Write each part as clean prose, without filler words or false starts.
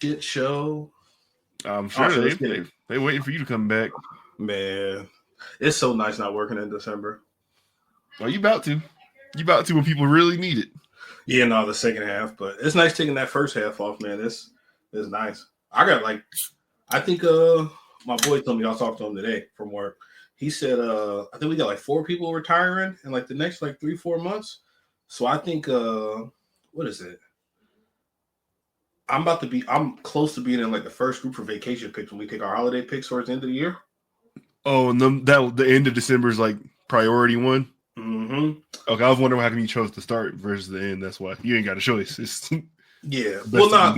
shit show. I'm sure they waiting for you to come back. Man, it's so nice not working in December. Well, you about to. You about to when people really need it. Yeah, no, the second half, but it's nice taking that first half off, man. This is nice. I got I think my boy told me, I was talking to him today from work. He said I think we got like 4 people retiring in like the next like 3-4 months. So I think what is it? I'm close to being in like the first group for vacation picks when we take our holiday picks towards the end of the year. Oh, and the end of December is like priority one. Mm-hmm. Okay, I was wondering how come you chose to start versus the end. That's why you ain't got a choice. It's yeah. Well, I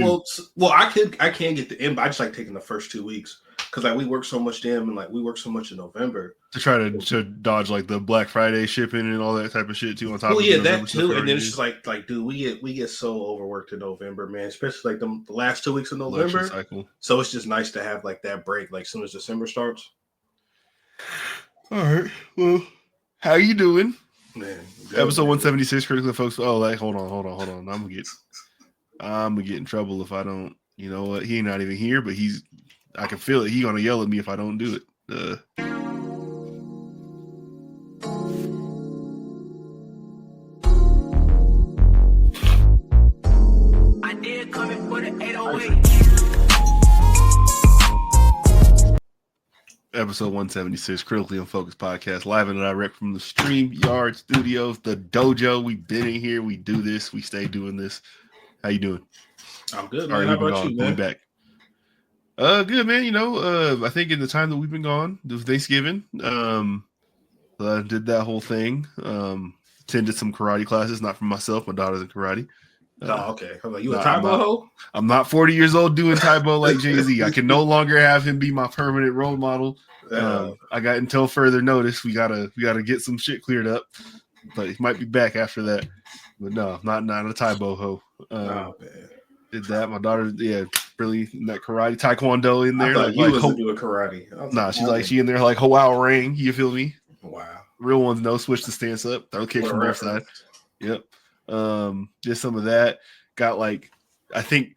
can get the end, but I just like taking the first 2 weeks because like we work so much and like we work so much in November to try to dodge like the Black Friday shipping and all that type of shit too. On top, well, yeah, that too, and then it's just like dude, we get so overworked in November, man. Especially like the last 2 weeks of November. Cycle. So it's just nice to have like that break, like as soon as December starts. All right, well, how you doing? Man, episode 176, critically folks. Oh, like hold on. I'm gonna get in trouble if I don't. You know what? He ain't not even here, but I can feel it. He gonna yell at me if I don't do it. I did come in for the 808. Episode 176, Critically Unfocused Podcast, live and direct from the StreamYard Studios, the dojo. We've been in here. We do this. We stay doing this. How you doing? I'm good, man. How about you, man? Back. Good, man. You know, I think in the time that we've been gone, it was Thanksgiving. Did that whole thing. Attended some karate classes, not for myself. My daughter's in karate. Oh, okay. I'm like, you a Taibo hoe? I'm not 40 years old doing Taibo like Jay-Z. I can no longer have him be my permanent role model. I got until further notice. We gotta get some shit cleared up. But he might be back after that. But no, not a Taibo hoe. Man. Did that. My daughter, really in that karate taekwondo in there. I thought you was doing karate. Nah, she in there like Hawao ring. You feel me? Wow. Real ones know. Switch the stance up. Throw kicks from both sides. Yep. Did some of that. Got like, I think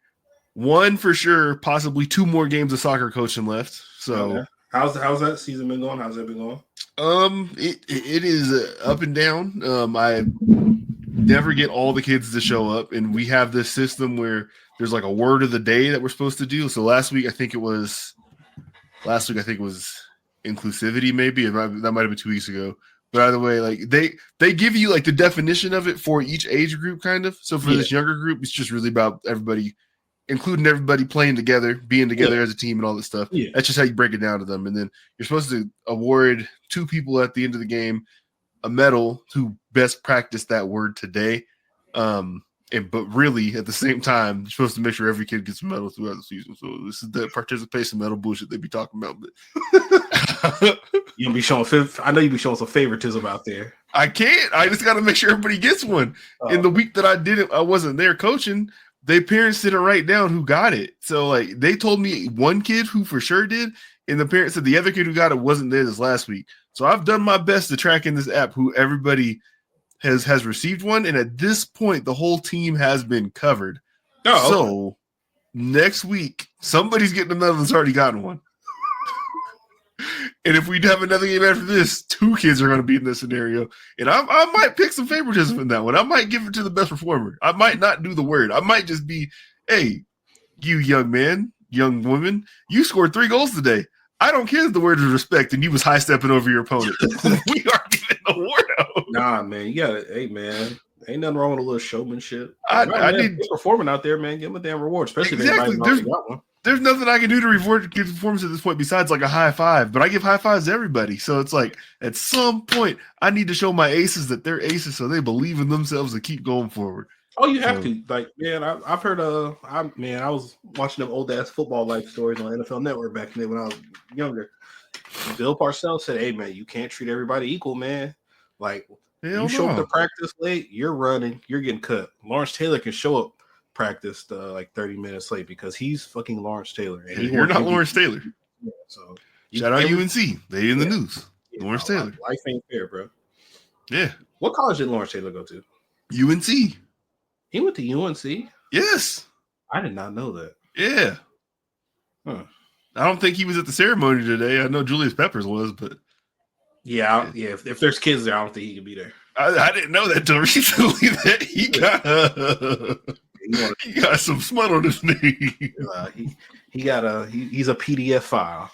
1 for sure, possibly 2 more games of soccer coaching left. So okay. How's that season been going? How's that been going? It is up and down. I never get all the kids to show up, and we have this system where there's like a word of the day that we're supposed to do. So last week I think it was inclusivity. Maybe that might have been 2 weeks ago. But either way, like they give you like the definition of it for each age group, kind of. So for this younger group, it's just really about everybody, including everybody playing together, being together as a team, and all this stuff. Yeah. That's just how you break it down to them. And then you're supposed to award 2 people at the end of the game a medal who best practiced that word today. But really, at the same time, you're supposed to make sure every kid gets a medal throughout the season. So this is the participation medal bullshit they be talking about. But you be showing. I know you be showing some favoritism out there. I can't. I just got to make sure everybody gets one. In the week that I did it, I wasn't there coaching. Their parents didn't write down who got it. So like they told me 1 kid who for sure did, and the parents said the other kid who got it wasn't there this last week. So I've done my best to track in this app who everybody has received one, and at this point, the whole team has been covered. Oh, so next week, somebody's getting a medal that's already gotten one. And if we have another game after this, 2 kids are going to be in this scenario. And I might pick some favoritism in that one. I might give it to the best performer. I might not do the word. I might just be, hey, you young man, young woman, you scored 3 goals today. I don't care if the word is respect and you was high stepping over your opponent. We are giving the award out. Nah, man, you got it. Hey, man, ain't nothing wrong with a little showmanship. I need performing out there, man. Give them a damn reward, especially exactly. There's nothing I can do to reward give performance at this point besides like a high five. But I give high fives to everybody, so it's like at some point I need to show my aces that they're aces, so they believe in themselves and keep going forward. Oh, you have to. Like, man, I've heard I was watching them old ass football life stories on NFL Network back then when I was younger. Bill Parcells said, "Hey, man, you can't treat everybody equal, man. Like, you show up to practice late, you're running, you're getting cut. Lawrence Taylor can show up practice like 30 minutes late because he's fucking Lawrence Taylor. And you're not Lawrence Taylor. Yeah, so shout out UNC. They in the news. Yeah, Lawrence Taylor. Life ain't fair, bro. Yeah. What college did Lawrence Taylor go to? UNC. He went to UNC? Yes. I did not know that. Yeah. Huh. I don't think he was at the ceremony today. I know Julius Peppers was, but yeah. If there's kids there, I don't think he could be there. I didn't know that till recently that he got some smut on his name. He's a PDF file.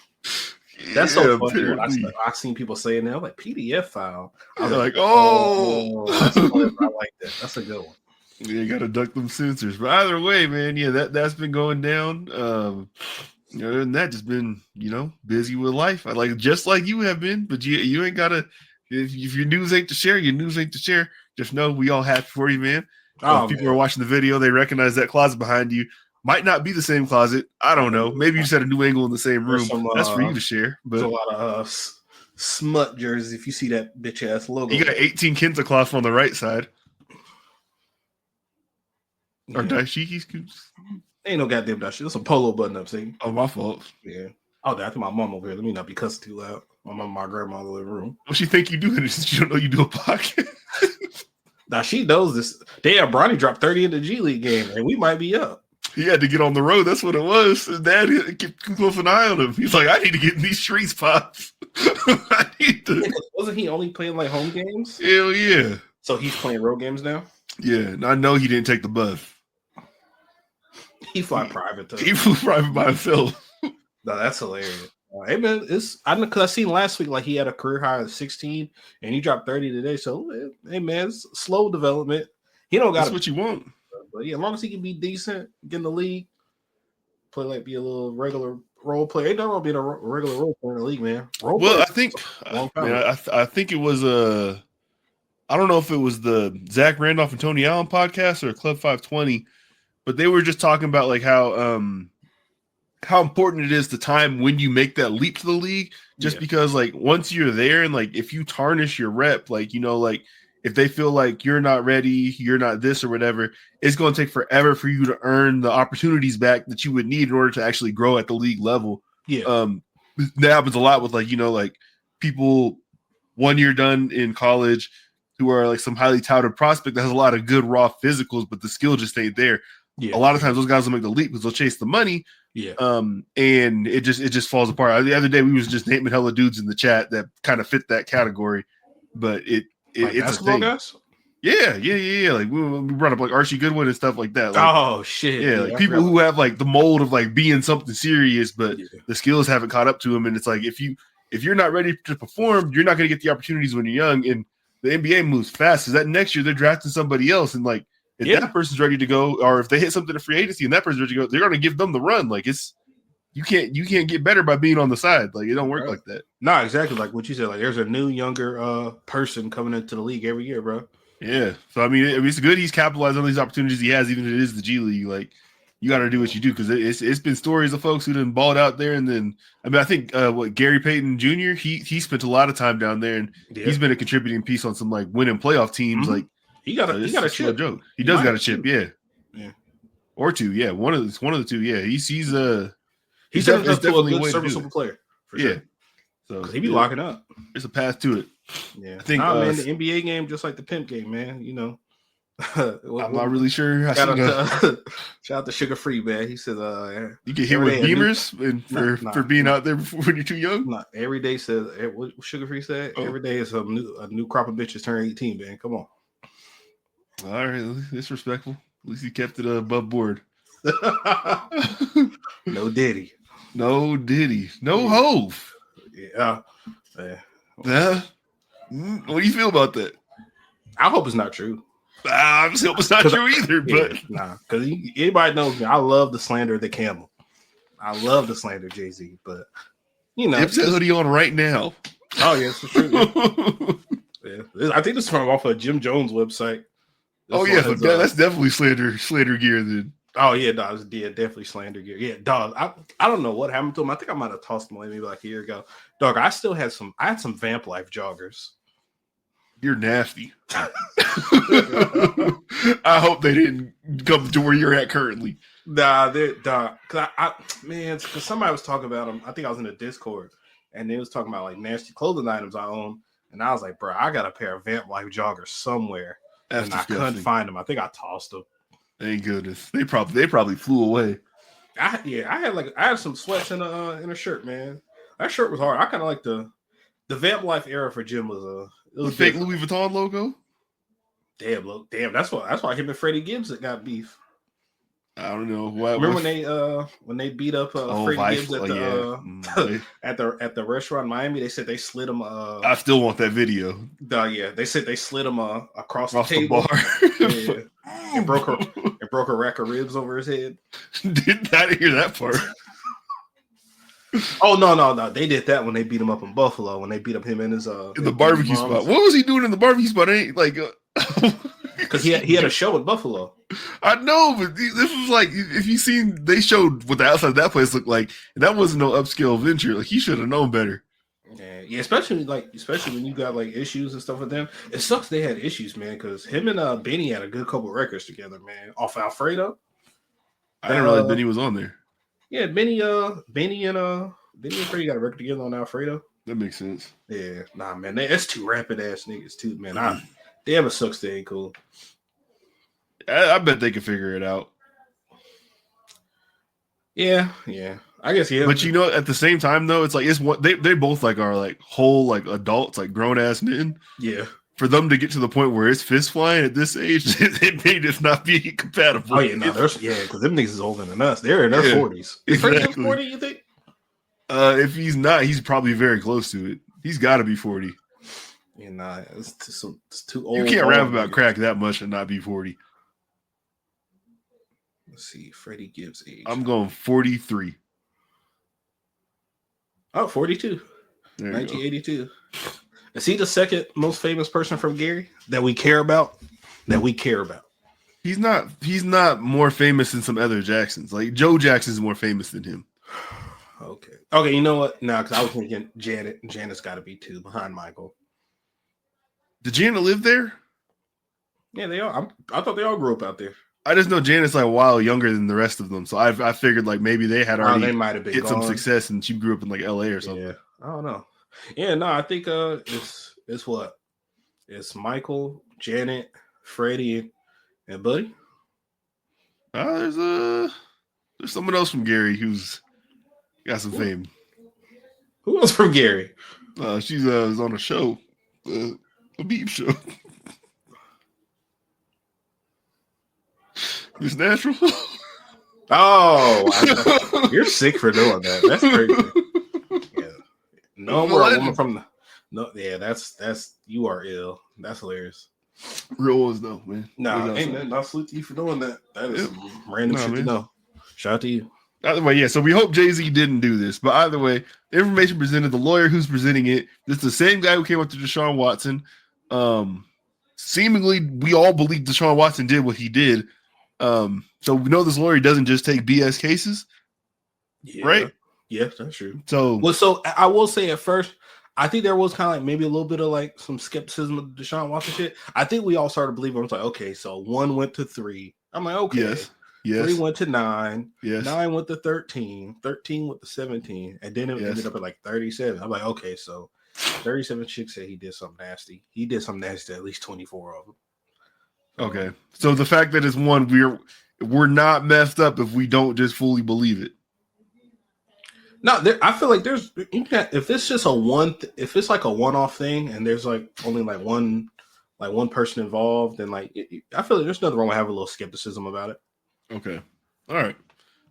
That's so funny. When I've seen people saying that, I'm like, PDF file. I was like, oh, that's funny. I like that. That's a good one. Yeah, you gotta duck them sensors. But either way, man, yeah, that's been going down. And that just been, busy with life. I like just like you have been, but you ain't gotta. If your news ain't to share, your news ain't to share. Just know we all happy for you, man. If people are watching the video, they recognize that closet behind you. Might not be the same closet. I don't know. Maybe you just had a new angle in the same room. That's for you to share. But there's a lot of smut jerseys. If you see that bitch ass logo, you got 18 Kenta cloth on the right side. Yeah. Or dashikis. Ain't no goddamn dashiki. It's a polo button up. See? Oh, my fault. Yeah. Oh, I think my mom over here. Let me not be cussing too loud. My mom, my grandma in the living room. What she think you doing? She don't know you do a podcast. Now she knows this. Damn, Bronny dropped 30 in the G League game, and we might be up. He had to get on the road. That's what it was. His dad kept an eye on him. He's like, I need to get in these streets, Pops. I need to. Wasn't he only playing like home games? Hell yeah. So he's playing road games now? Yeah, and I know he didn't take the bus. He fly private though. He flew private by himself. No, that's hilarious. Hey man, because I seen last week like he had a career high of 16 and he dropped 30 today. So hey man, it's slow development. He don't got that's what you want. But yeah, as long as he can be decent, get in the league, play like be a little regular role player. Ain't nothing wrong being a regular role player in the league, man. I think I think it was I don't know if it was the Zach Randolph and Tony Allen podcast or Club 520, but they were just talking about like how important it is the time when you make that leap to the league, just because like once you're there and like if you tarnish your rep, like like if they feel like you're not ready, you're not this or whatever, it's going to take forever for you to earn the opportunities back that you would need in order to actually grow at the league level. Yeah. That happens a lot with like, like people 1 year done in college who are like some highly touted prospect that has a lot of good raw physicals, but the skill just ain't there. Yeah. A lot of times those guys will make the leap because they'll chase the money. Yeah. And it just falls apart. The other day we was just naming hella dudes in the chat that kind of fit that category, but it's a thing. Guys? Yeah. Like we brought up like Archie Goodwin and stuff like that. Like, oh shit! Yeah, like people who have like the mold of like being something serious, but the skills haven't caught up to them. And it's like if you're not ready to perform, you're not going to get the opportunities when you're young. And the NBA moves fast. Because that next year they're drafting somebody else, and like if that person's ready to go, or if they hit something in free agency and that person's ready to go, they're going to give them the run. Like you can't get better by being on the side. Like it don't work like that. No, exactly like what you said. Like there's a new younger person coming into the league every year, bro. Yeah. So I mean, it's good he's capitalized on these opportunities he has, even if it is the G League. Like you got to do what you do because it's been stories of folks who done balled out there, and then I think Gary Payton Jr. he spent a lot of time down there, and he's been a contributing piece on some like winning playoff teams. Mm-hmm. Like he got a chip. Joke. He does got a chip. Yeah. Or two. Yeah. One of the two. Yeah. He's definitely a good serviceable player. For sure. So he be locking up. There's a path to it. Yeah, I think man, the NBA game just like the pimp game, man. I'm not really sure. Shout out to Sugar Free, man. He said, "You get hit with beamers for being out there when you're too young." Nah, every day says what Sugar Free said. Every day is a new crop of bitches turn 18, man. Come on. All right, disrespectful. At least he kept it above board. No Diddy. No Hove. Yeah. What do you feel about that? I hope it's not true. I just hope it's not true either. But because anybody knows me, I love the slander of the camel. I love the slander of Jay-Z, but it's a hoodie on right now. Oh yeah, it's true. Yeah, I think this is from off of Jim Jones' website. That's definitely slander gear then. Oh yeah, dog. Yeah, definitely slander gear. Yeah, dog. I don't know what happened to him. I think I might have tossed them away maybe like a year ago. Dog, I had some Vamp Life joggers. You're nasty. I hope they didn't come to where you're at currently. Nah, they're dog. Because somebody was talking about them. I think I was in the Discord, and they was talking about like nasty clothing items I own, and I was like, bro, I got a pair of Vamp Life joggers somewhere, and I couldn't find them. I think I tossed them. Thank goodness. They probably flew away. I had some sweats in a shirt, man. That shirt was hard. I kind of like the Vamp Life era for Jim was it The was fake different. Louis Vuitton logo. Damn, look, damn. That's why him and Freddie Gibbs that got beef. I don't know what. Remember when they beat up Freddie Vice. Gibbs at the at the restaurant in Miami? They said they slid him. I still want that video. They said they slid him across the The table. bar. Yeah. and broke a rack of ribs over his head. Did not hear that part. Oh no! They did that when they beat him up in Buffalo. When they beat up him in his in the barbecue spot. What was he doing in the barbecue spot? Ain't like because he had a show in Buffalo. I know, but this was like if you seen they showed what the outside of that place looked like, and that wasn't no upscale venture. Like he should have known better. Yeah, especially when you got like issues and stuff with them. It sucks they had issues, man. Because him and Benny had a good couple records together, man. Off Alfredo. I didn't realize Benny was on there. Yeah, Benny and Freddie got a record together on Alfredo. That makes sense. Yeah, nah, man, that's two rapid ass niggas too, man. Damn, it sucks they ain't cool. I bet they can figure it out. Yeah. I guess yeah. But at the same time though, it's like they both like are like whole like adults, like grown ass men. Yeah. For them to get to the point where it's fist flying at this age, it may just not be compatible. Oh yeah, no, because them niggas is older than us. They're in their 40s. Is Freddie 40? You think? If he's not, he's probably very close to it. He's got to be 40. Yeah, nah, it's too old. You can't rap about crack that much and not be 40. Let's see, Freddie Gibbs' age. I'm going 43. Oh, 42. 1982. Is he the second most famous person from Gary that we care about? He's not more famous than some other Jacksons. Like Joe Jackson's more famous than him. Okay. You know what? No, because I was thinking Janet. Janet's got to be two behind Michael. Did Janet live there? Yeah, they all. I thought they all grew up out there. I just know Janet's like a while younger than the rest of them, so I figured like maybe they had already they might have been some success, and she grew up in like LA or something. Yeah, I don't know. Yeah, no, I think it's what? It's Michael, Janet, Freddie, and Buddy. There's someone else from Gary who's got some fame. Who else from Gary? She's on a show, a beef show. Miss Natural. Oh, you're sick for doing that. That's crazy. Yeah. No more woman from the. No, yeah, that's you are ill. That's hilarious. Real ones though, man. No, ain't nothing. I'll salute you for doing that. That is some random shit to know. Shout out to you. Either way, yeah. So we hope Jay-Z didn't do this, but either way, the information presented, the lawyer who's presenting it, this is the same guy who came up to Deshaun Watson. Seemingly, we all believe Deshaun Watson did what he did. So we know this lawyer doesn't just take BS cases, right? Yeah, that's true. So I will say at first, I think there was kind of like maybe a little bit of like some skepticism of the Deshaun Watson shit. I think we all started believing. I was like, okay, so 1 went to 3. I'm like, okay, yes. 3 went to 9, yes. 9 went to 13, 13 went to 17, and then it ended up at like 37. I'm like, okay, so 37 chicks said he did something nasty. He did something nasty to at least 24 of them. Okay, so the fact that it's 1, we're not messed up if we don't just fully believe it. No, I feel like there's if it's just if it's like a one-off thing and there's like only like one person involved, then like I feel like there's nothing wrong with having a little skepticism about it. Okay, all right,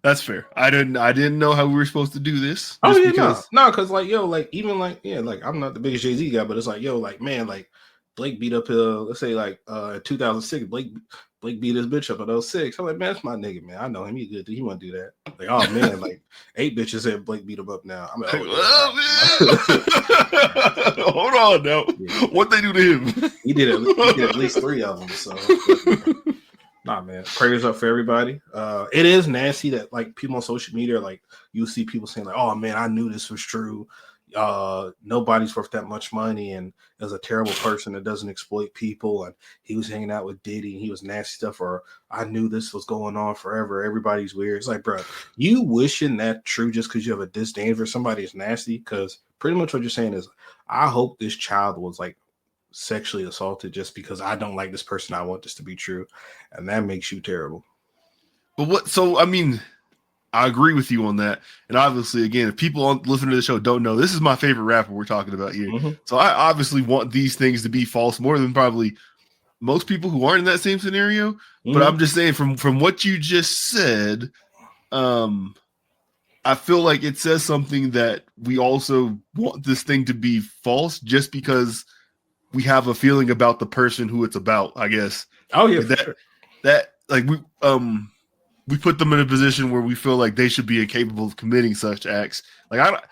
that's fair. I didn't know how we were supposed to do this. Oh yeah, because like like even like like I'm not the biggest Jay-Z guy, but it's like like man, like Blake beat up let's say like 2006 Blake beat his bitch up at 06. I'm like, man, that's my nigga, man. I know him. He good. He won't do that. Like, oh man, like 8 bitches said Blake beat him up now. I'm like, hold on now. Yeah. What they do to him? He did at least 3 of them. So nah, man. Prayers up for everybody. It is nasty that like people on social media like you see people saying like, oh man, I knew this was true. Nobody's worth that much money and is a terrible person that doesn't exploit people, and he was hanging out with Diddy and he was nasty stuff, or I knew this was going on forever, everybody's weird. It's like, bro, you wishing that true just because you have a disdain for somebody is nasty, because pretty much what you're saying is I hope this child was like sexually assaulted just because I don't like this person, I want this to be true, and that makes you terrible. But what, so I mean, I agree with you on that. And obviously, again, if people listening to the show don't know, this is my favorite rapper we're talking about here. Mm-hmm. So I obviously want these things to be false more than probably most people who aren't in that same scenario. But I'm just saying from what you just said, I feel like it says something that we also want this thing to be false just because we have a feeling about the person who it's about, I guess. Oh yeah, like that like we put them in a position where we feel like they should be incapable of committing such acts. Like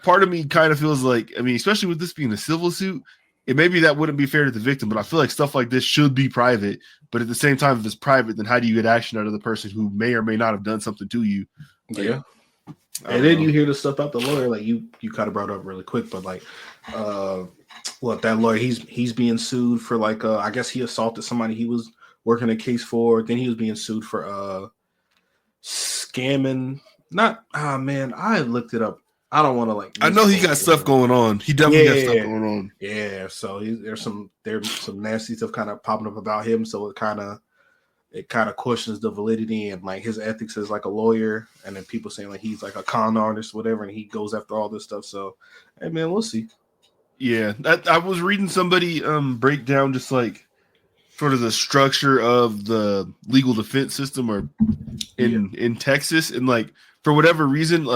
part of me kind of feels like, I mean, especially with this being a civil suit, it maybe that wouldn't be fair to the victim, but I feel like stuff like this should be private. But at the same time, if it's private, then how do you get action out of the person who may or may not have done something to you? Yeah. And then you hear the stuff about the lawyer, like you kind of brought up really quick, but like, that lawyer, he's being sued for like, I guess he assaulted somebody he was working a case for. Then he was being sued for scamming. Man, I looked it up. I don't want to like. I know he got stuff going on. He definitely got stuff going on. Yeah, so there's some nasty stuff kind of popping up about him. So it kind of questions the validity and like his ethics as like a lawyer, and then people saying like he's like a con artist, whatever, and he goes after all this stuff. So, hey man, we'll see. Yeah, I was reading somebody break down just like sort of the structure of the legal defense system or in Texas, and like for whatever reason,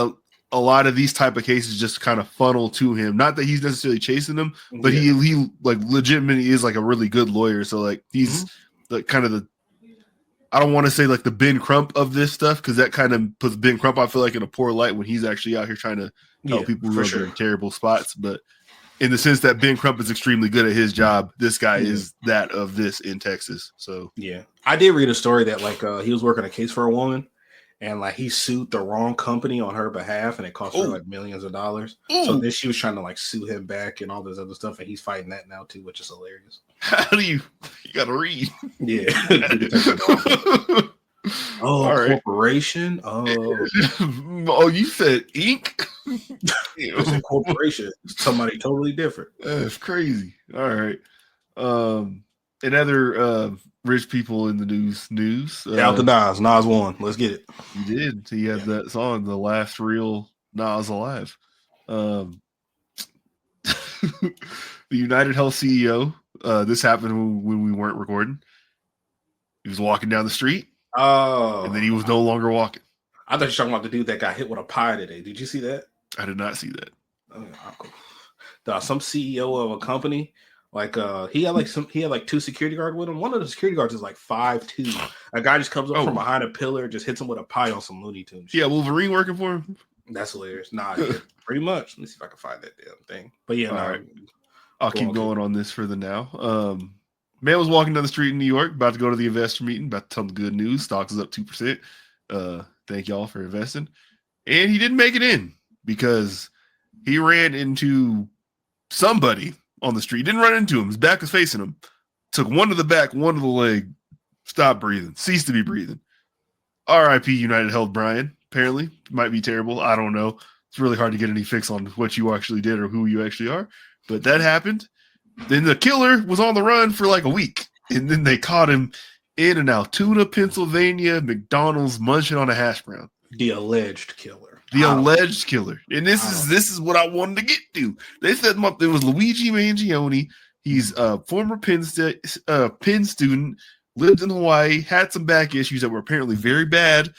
a lot of these type of cases just kind of funnel to him. Not that he's necessarily chasing them, but he like legitimately is like a really good lawyer. So like he's the kind of the, I don't want to say like the Ben Crump of this stuff, because that kind of puts Ben Crump, I feel like, in a poor light when he's actually out here trying to help people who are in terrible spots. But in the sense that Ben Crump is extremely good at his job, this guy is that of this in Texas. So yeah, I did read a story that like he was working a case for a woman, and like he sued the wrong company on her behalf, and it cost her like millions of dollars. So then she was trying to like sue him back and all this other stuff, and he's fighting that now too, which is hilarious. How do you gotta read? Yeah. Corporation. Oh, you said Inc. It's a corporation. Somebody totally different. That's crazy. All right. And other rich people in the news. Out the Nas won. Let's get it. He did. He had that song, the last real Nas alive. The United Health CEO. This happened when we weren't recording. He was walking down the street. Oh. And then he was no longer walking. I thought you were talking about the dude that got hit with a pie today. Did you see that? I did not see that. Some CEO of a company, like he had like two security guards with him. One of the security guards is like 5'2". A guy just comes up from behind a pillar, just hits him with a pie on some Looney Tunes. Yeah, Wolverine working for him. That's hilarious. Nah, pretty much. Let me see if I can find that damn thing. But yeah, right. I'll keep going on this for the now. Man was walking down the street in New York, about to go to the investor meeting, about to tell them the good news. Stocks is up 2%. Thank y'all for investing. And he didn't make it in because he ran into somebody on the street. Didn't run into him. His back was facing him. Took one to the back, one to the leg. Stopped breathing. Ceased to be breathing. R.I.P. United Health Brian. Apparently. Might be terrible. I don't know. It's really hard to get any fix on what you actually did or who you actually are. But that happened. Then the killer was on the run for like a week. And then they caught him in an Altoona, Pennsylvania McDonald's munching on a hash brown. The alleged killer. Alleged killer. And this is what I wanted to get to. They said it was Luigi Mangione. He's a former Penn student, lived in Hawaii, had some back issues that were apparently very bad.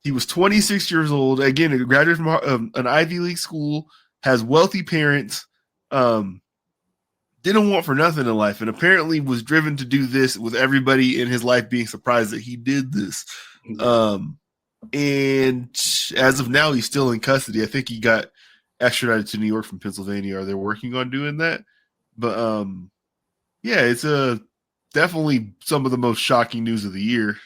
He was 26 years old. Again, a graduate from an Ivy League school, has wealthy parents, didn't want for nothing in life, and apparently was driven to do this with everybody in his life being surprised that he did this. And as of now, he's still in custody. I think he got extradited to New York from Pennsylvania. Are they working on doing that? But yeah, it's definitely some of the most shocking news of the year.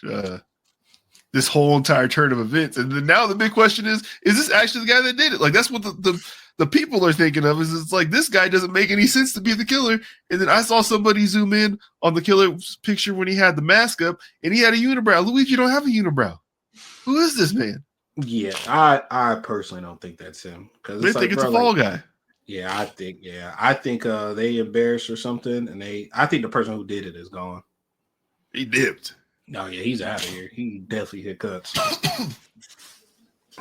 This whole entire turn of events, and then now the big question is this actually the guy that did it? Like that's what the people are thinking of. Is it's like this guy doesn't make any sense to be the killer. And then I saw somebody zoom in on the killer's picture when he had the mask up, and he had a unibrow. Luigi, you don't have a unibrow. Who is this man? Yeah, I personally don't think that's him because they think it's a fall guy. Yeah, I think they embarrassed or something, and I think the person who did it is gone. He dipped. No, yeah, he's out of here. He definitely hit cuts.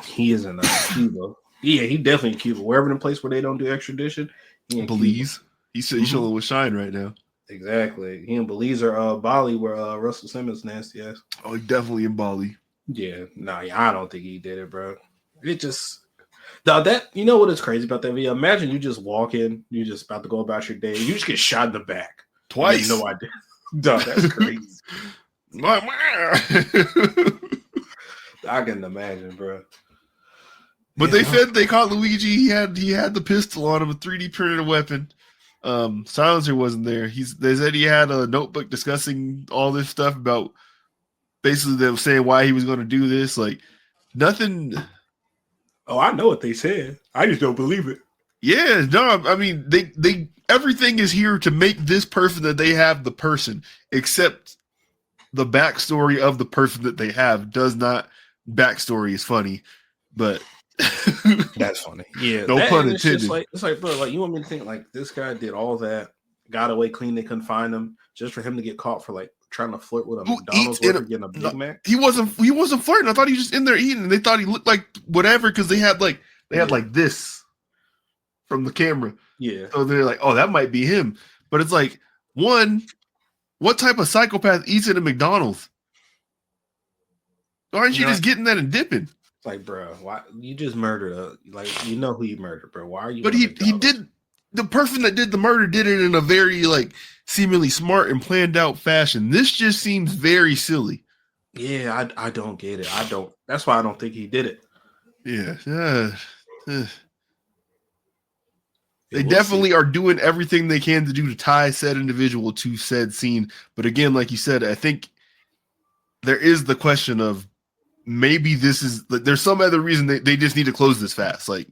He is in Cuba. Yeah, he definitely in Cuba. Wherever the place where they don't do extradition, he in Belize. Cuba. He's chilling with Shine right now. Exactly. He in Belize or Bali where Russell Simmons nasty ass. Oh, he definitely in Bali. Yeah, I don't think he did it, bro. It just that you know what is crazy about that video? Imagine you just walk in, you just about to go about your day, you just get shot in the back. Twice. You have no idea. Dog, that's crazy. I can imagine, bro. But they said they caught Luigi. He had the pistol on him, a 3D printed weapon. Silencer wasn't there. They said he had a notebook discussing all this stuff about basically them saying why he was going to do this. Like nothing. Oh, I know what they said. I just don't believe it. Yeah, no, I mean they everything is here to make this person that they have the person, except the backstory of the person that they have does not. Backstory is funny, but that's funny. Yeah, no pun intended. It's like, bro, like you want me to think like this guy did all that, got away clean, they couldn't find him, just for him to get caught for like trying to flirt with a McDonald's worker getting a Big Mac. He wasn't flirting. I thought he was just in there eating, and they thought he looked like whatever because they had like this from the camera. Yeah. So they're like, oh, that might be him. But it's like, one, what type of psychopath eats at a McDonald's? Why aren't you just getting that and dipping? Like, bro, why you just murdered you know who you murdered, bro. Why are you? But he did. The person that did the murder did it in a very like seemingly smart and planned out fashion. This just seems very silly. Yeah, I don't get it. I don't. That's why I don't think he did it. Yeah. They definitely are doing everything they can to do to tie said individual to said scene. But again, like you said, I think there is the question of maybe this is there's some other reason they just need to close this fast. Like,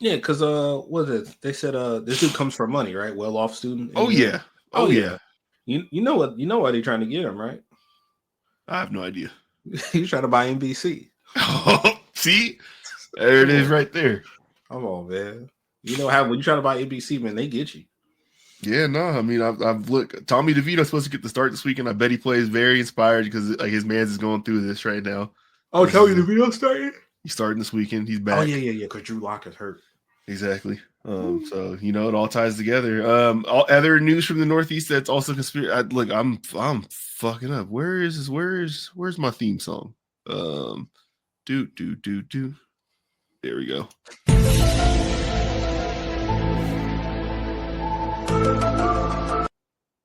yeah, because what is it? They said this dude comes for money, right? Well off student. Oh yeah. Oh yeah. You know what? You know why they're trying to get him, right? I have no idea. He's trying to buy NBC. See, there it is, right there. Come on, man. You know how when you try to buy NBC, man, they get you. Yeah, no, I mean, I've looked. Tommy DeVito's supposed to get the start this weekend. I bet he plays very inspired because like his man's is going through this right now. Oh, Tommy DeVito started. He's starting this weekand. He's back. Oh yeah. Because Drew Lock is hurt. Exactly. So you know it all ties together. All other news from the Northeast that's also conspiracy. Look, I'm fucking up. Where's my theme song? Do. There we go.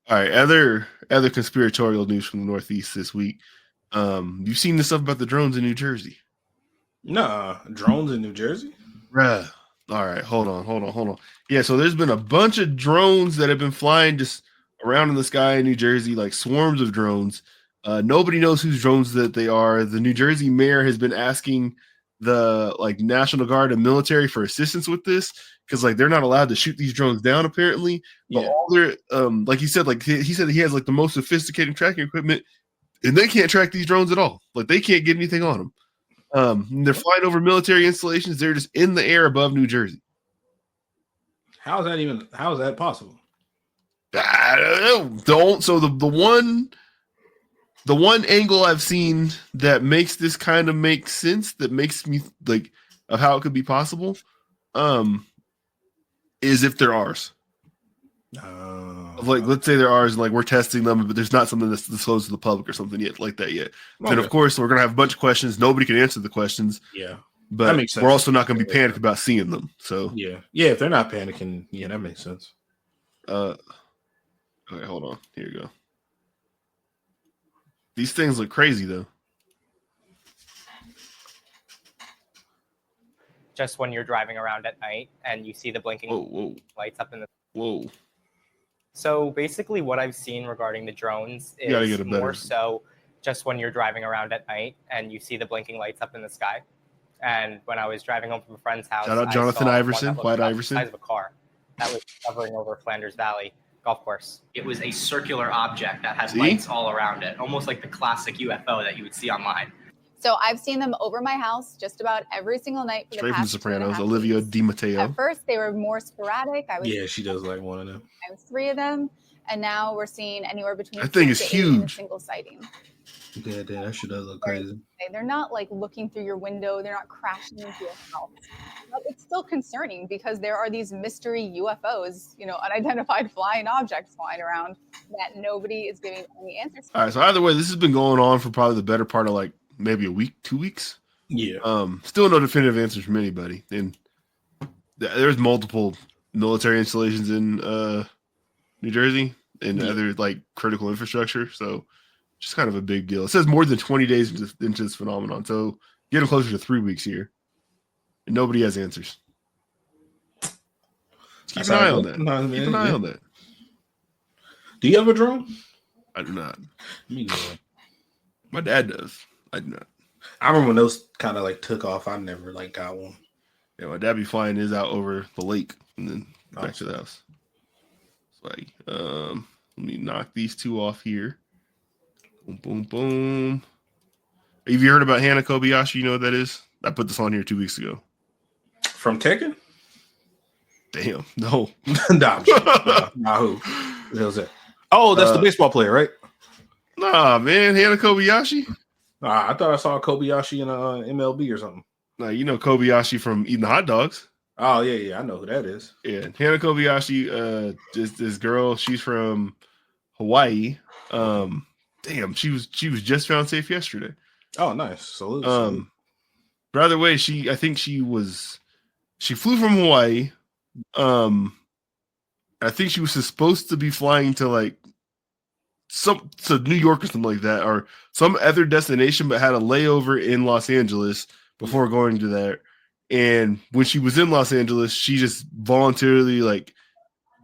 All right, other conspiratorial news from the Northeast this week. You've seen the stuff about the drones in New Jersey? Nah, drones in New Jersey? Bruh. All right, hold on. Yeah, so there's been a bunch of drones that have been flying just around in the sky in New Jersey, like swarms of drones. Nobody knows whose drones that they are. The New Jersey mayor has been asking the National Guard and military for assistance with this because they're not allowed to shoot these drones down apparently. But all their like he said he has the most sophisticated tracking equipment, and they can't track these drones at all. They can't get anything on them. They're flying over military installations. They're just in the air above New Jersey. How is that possible? I don't know. So the one angle I've seen that makes this kind of make sense, that makes me of how it could be possible, is if they're ours. Let's say they're ours, and we're testing them, but there's not something that's disclosed to the public or something yet like that yet. Okay. Then of course we're gonna have a bunch of questions. Nobody can answer the questions. Yeah, but that makes sense. We're also not gonna be panicked about seeing them. So yeah. If they're not panicking, yeah, that makes sense. Okay, hold on. Here you go. These things look crazy though. Just when you're driving around at night and you see the blinking lights up in the. Whoa. So basically what I've seen regarding the drones is more so just when you're driving around at night and you see the blinking lights up in the sky. And when I was driving home from a friend's house, shout out Jonathan Iverson, White Iverson, the size of a car that was hovering over Flanders Valley golf course. It was a circular object that had lights all around it, almost like the classic UFO that you would see online. So I've seen them over my house just about every single night. Straight from The Sopranos, Olivia Di Matteo. At first, they were more sporadic. Yeah, she does like one of them. I have 3 of them. and now we're seeing anywhere between That thing 6 is to 8 in a huge. single sighting. Yeah, damn, that shit does look crazy. They're not like looking through your window. They're not crashing into your house. But it's still concerning because there are these mystery UFOs, unidentified flying objects flying around that nobody is giving any answers to. All right, so either way, this has been going on for probably the better part of like maybe a week, 2 weeks. Yeah. Still no definitive answers from anybody. And there's multiple military installations in New Jersey and other like critical infrastructure. So just kind of a big deal. It says more than 20 days into this phenomenon. So getting closer to 3 weeks here. And nobody has answers. Keep an eye on that. Keep an eye on that. Do you have a drone? I do not. Me neither. My dad does. I do not. I remember when those kind of like took off. I never like got one. Yeah, my dad be flying his out over the lake and then back to the house. It's like, let me knock these two off here. Boom, boom, boom. Have you heard about Hana Kobayashi? You know what that is? I put this on here 2 weeks ago. From Tekken? Damn, no. Nah, who? Who's that? Oh, that's the baseball player, right? Nah, man, Hana Kobayashi. I thought I saw Kobayashi in MLB or something. Nah, you know Kobayashi from eating the hot dogs. Oh yeah, I know who that is. Yeah, Hana Kobayashi. This girl, she's from Hawaii. Damn, she was just found safe yesterday. Oh, nice. Salute. By the way, I think she flew from Hawaii. I think she was supposed to be flying to like to New York or something like that, or some other destination, but had a layover in Los Angeles before going to there. And when she was in Los Angeles, she just voluntarily like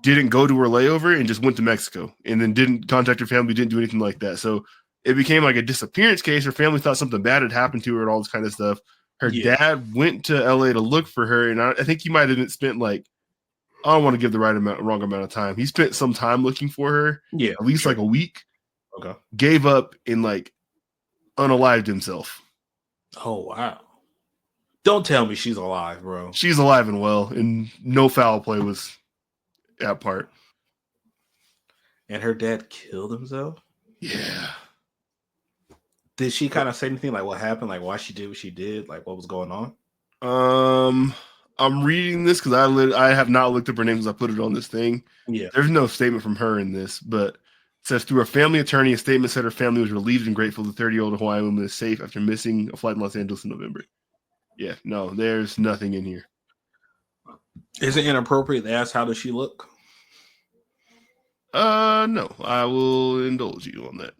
didn't go to her layover and just went to Mexico, and then didn't contact her family, didn't do anything like that. So it became like a disappearance case. Her family thought something bad had happened to her and all this kind of stuff. Her dad went to LA to look for her, and I think he might have spent like, I don't want to give the wrong amount of time. He spent some time looking for her. Yeah, at least like a week. Okay. Gave up and like unalived himself. Oh wow! Don't tell me she's alive, bro. She's alive and well, and no foul play was at part. And her dad killed himself? Yeah. Did she kind of say anything like what happened, like why she did what she did, like what was going on? I'm reading this because I have not looked up her name because I put it on this thing. Yeah. There's no statement from her in this, but it says through a family attorney, a statement said her family was relieved and grateful the 30-year-old Hawaiian woman is safe after missing a flight in Los Angeles in November. Yeah, no, there's nothing in here. Is it inappropriate to ask how does she look? No, I will indulge you on that.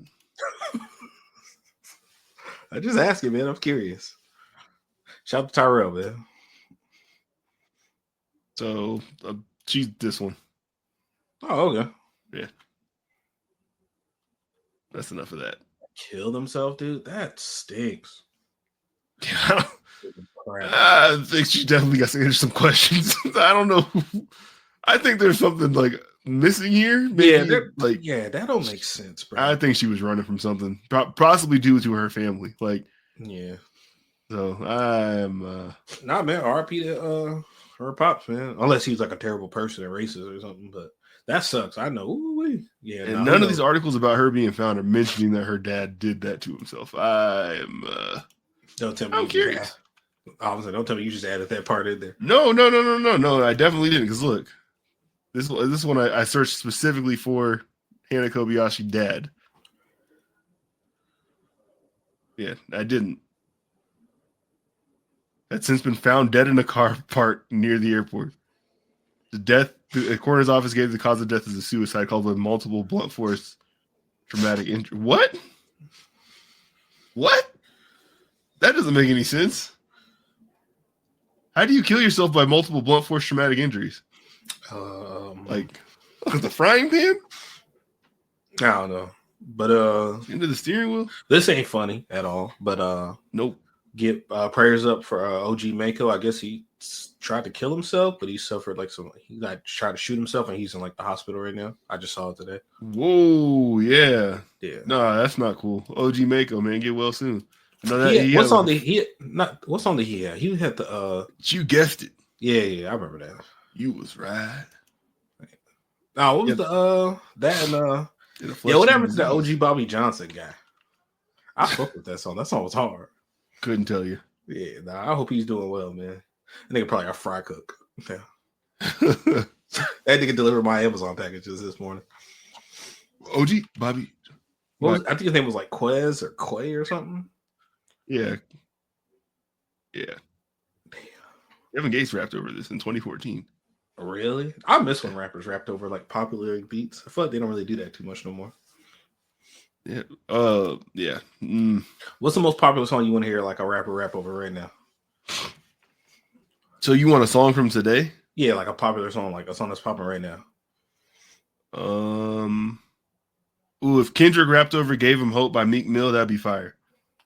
I just asking, man. I'm curious. Shout out to Tyrell, man. So she's this one. Oh, okay. Yeah. That's enough of that. Killed himself, dude? That stinks. Yeah. I think she definitely got to answer some questions. I don't know. I think there's something like missing here. Maybe, that don't make sense, bro. I think she was running from something, possibly due to her family. Like, yeah. So I'm nah, man. RP to her pops, man. Unless he's like a terrible person and racist or something, but that sucks. I know. Ooh, yeah. And none of these articles about her being found are mentioning that her dad did that to himself. Don't tell me. I'm curious. Obviously, don't tell me you just added that part in there. No. I definitely didn't. Because look, this one I searched specifically for Hana Kobayashi dad. Yeah, I didn't. Had since been found dead in a car parked near the airport. The coroner's office gave the cause of death as a suicide called with multiple blunt force traumatic injury. What? That doesn't make any sense. How do you kill yourself by multiple blunt force traumatic injuries? Like the frying pan? I don't know. But into the steering wheel? This ain't funny at all. But nope. Get prayers up for OG Mako. I guess he tried to kill himself, but he suffered like he tried to shoot himself, and he's in like the hospital right now. I just saw it today. Whoa, yeah. No, that's not cool. OG Mako, man, get well soon. He had the you guessed it. Yeah, I remember that. You was right. Oh, what was that and yeah, what happened to the OG Bobby Johnson guy? I fuck with that song. That song was hard. Couldn't tell you. Yeah, I hope he's doing well, man. That nigga probably a fry cook. Yeah. That nigga delivered my Amazon packages this morning. OG Bobby. I think his name was like Quez or Quay or something. Yeah. Yeah. Damn. Kevin Gates rapped over this in 2014. Really? I miss when rappers rapped over like popular beats. I feel like they don't really do that too much no more. Yeah. Yeah. What's the most popular song you want to hear like a rapper rap over right now? So you want a song from today? Yeah, like a popular song, like a song that's popping right now. Ooh, if Kendrick rapped over "Gave Him Hope" by Meek Mill, that'd be fire.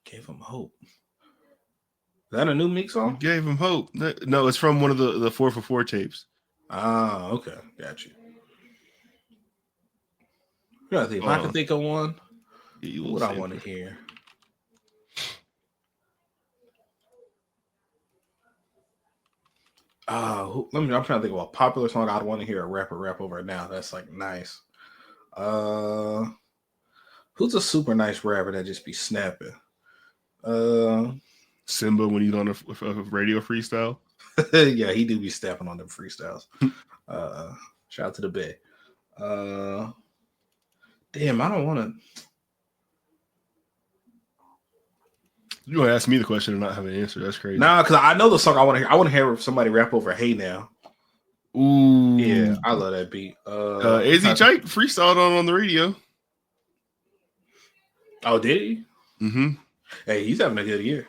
Gave Him Hope. Is that a new Meek song? Gave Him Hope. No, it's from one of the 4 for 4 tapes. Ah, okay, got you. If I can think of one, what I want to hear. I'm trying to think of a popular song I'd want to hear a rapper rap over now. That's like nice. Who's a super nice rapper that just be snapping? Simba when he's on a radio freestyle. Yeah, he do be stepping on them freestyles. Shout out to the Bay. Damn, I don't want to. You want to ask me the question and not have an answer? That's crazy. Nah, because I know the song I want to hear. I want to hear somebody rap over "Hey Now." Ooh, yeah, I love that beat. AZ Chike freestyled on the radio. Oh, did he? Mm-hmm. Hey, he's having a good year.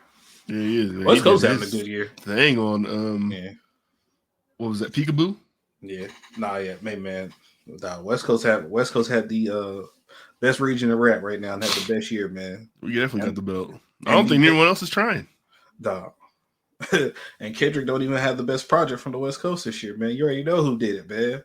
Yeah, he is. Man. West Coast having a good year. Thing on what was that? Peekaboo? Yeah, man. West Coast had the best region of rap right now and had the best year, man. We definitely got the belt. I don't think anyone else is trying. Dog. And Kendrick don't even have the best project from the West Coast this year, man. You already know who did it, man.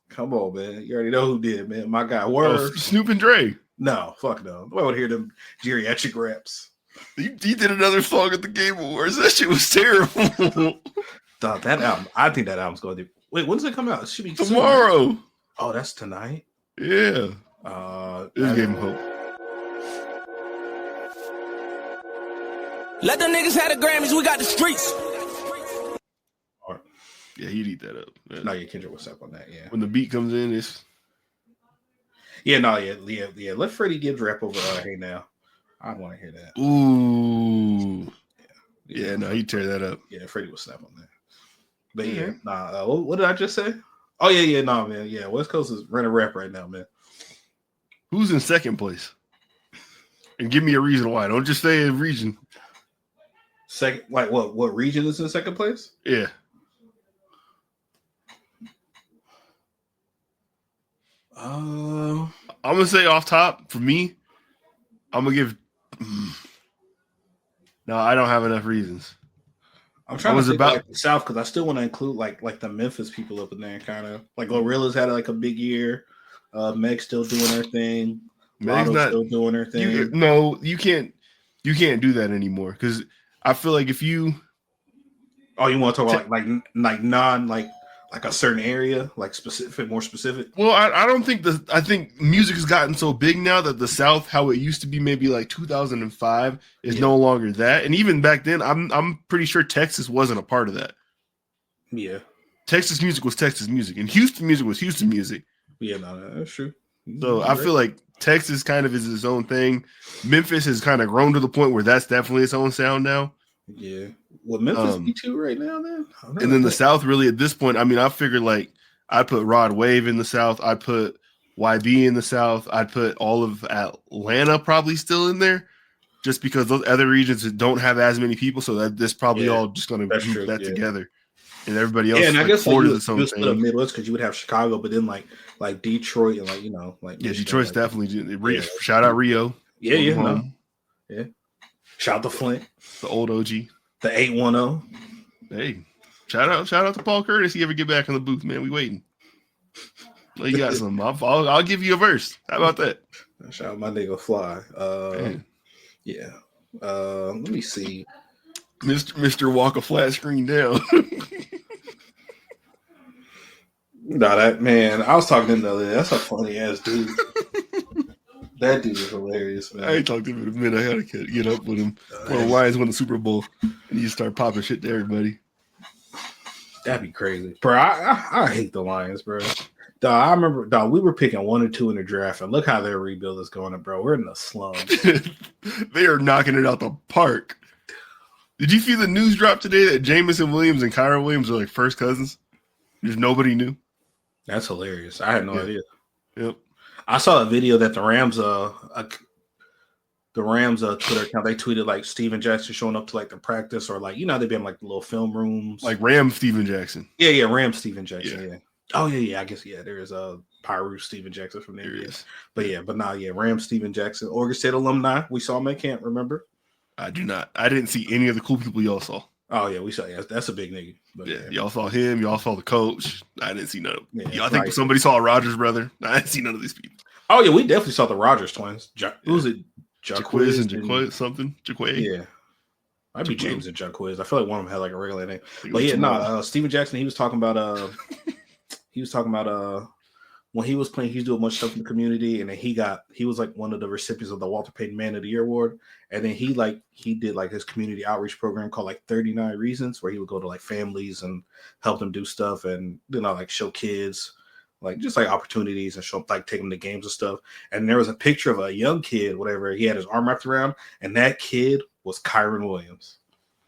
Come on, man. You already know who did it, man. My guy, Word. Snoop and Dre. No, fuck no. I want to hear them geriatric raps. He did another song at the Game Awards. That shit was terrible. Dog, that album. I think that album's going to. Wait, when does it come out? It should be tomorrow. Soon. Oh, that's tonight. Yeah. This gave him hope. Let the niggas have the Grammys. We got the streets. Right. Yeah, he'd eat that up. No, yeah, Kendrick was up on that. Yeah. When the beat comes in, it's. Yeah. Let Freddie Gibbs rap over Hey Now. I want to hear that. Ooh. Yeah, no, he'd tear that up. Yeah, Freddie was snap on that. But what did I just say? Oh yeah, man. Yeah, West Coast is running rap right now, man. Who's in second place? And give me a reason why. Don't just say a region. Second, like what region is in second place? Yeah. I'm gonna say off top for me. I'm gonna give. No, I don't have enough reasons. I'm trying to think like the South because I still want to include like the Memphis people up in there, kind of like Gorilla's had like a big year. Meg's still doing her thing. Meg's not still doing her thing. You can't do that anymore because I feel like if you. Oh, you want to talk about like non like a certain area, like more specific. Well, I don't think I think music has gotten so big now that the South, how it used to be maybe like 2005, is no longer that. And even back then, I'm pretty sure Texas wasn't a part of that. Yeah, Texas music was Texas music, and Houston music was Houston music. Yeah, no, that's true. So I feel like Texas kind of is its own thing. Memphis has kind of grown to the point where that's definitely its own sound now. Yeah. Would Memphis be too right now then? And then the South really at this point, I mean, I figured like I'd put Rod Wave in the South. I'd put YB in the South. I'd put all of Atlanta probably still in there just because those other regions don't have as many people. So that this probably all just going to group that together. And everybody else, and I guess Florida's like, split up Midwest because you would have Chicago, but then like Detroit and Detroit's definitely shout out Rio. Yeah. Shout out to Flint, the old OG, the 810. Hey, shout out to Paul Curtis. He ever get back in the booth, man? We waiting. Well, you got some. I'll give you a verse. How about that? Shout out my nigga Fly. Yeah. Let me see. Mr. Walk a flat screen down. No, that man, I was talking to him the other day. That's a funny ass dude. That dude is hilarious, man. I ain't talked to him in a minute. I gotta get up with him. When the Lions won the Super Bowl, and you start popping shit to everybody. That'd be crazy, bro. I hate the Lions, bro. Dog, I remember, dog, we were picking 1 or 2 in the draft, and look how their rebuild is going, bro. We're in the slums. They are knocking it out the park. Did you see the news drop today that Jamison Williams and Kyron Williams are like first cousins? Just nobody knew. That's hilarious. I had no idea. Yep. I saw a video that the Rams Twitter account, they tweeted like Steven Jackson showing up to like the practice, or like, you know, they've been like the little film rooms. Like Ram Steven Jackson. Yeah, Ram Steven Jackson. Yeah. Oh yeah. I guess there is a Pyru Steven Jackson from there. Ram Steven Jackson, Oregon State alumni. We saw him at camp, remember? I do not. I didn't see any of the cool people y'all saw. Oh yeah, we saw. Yeah, that's a big nigga. But, y'all saw him. Y'all saw the coach. I didn't see none of them. Yeah, I think somebody saw a Rogers brother. I didn't see none of these people. Oh yeah, we definitely saw the Rogers twins. Who was it? Jaquiz and Jaquiz something. Jaquiz. Yeah. Might be James and Jaquiz. I feel like one of them had like a regular name. But yeah, Steven Jackson, he was talking about when he was playing, he's doing much stuff in the community, and then he was like one of the recipients of the Walter Payton Man of the Year award. And then he did like his community outreach program called like 39 Reasons, where he would go to like families and help them do stuff, and like show kids like just like opportunities and show like take them to games and stuff. And there was a picture of a young kid, whatever, he had his arm wrapped around, and that kid was Kyron Williams.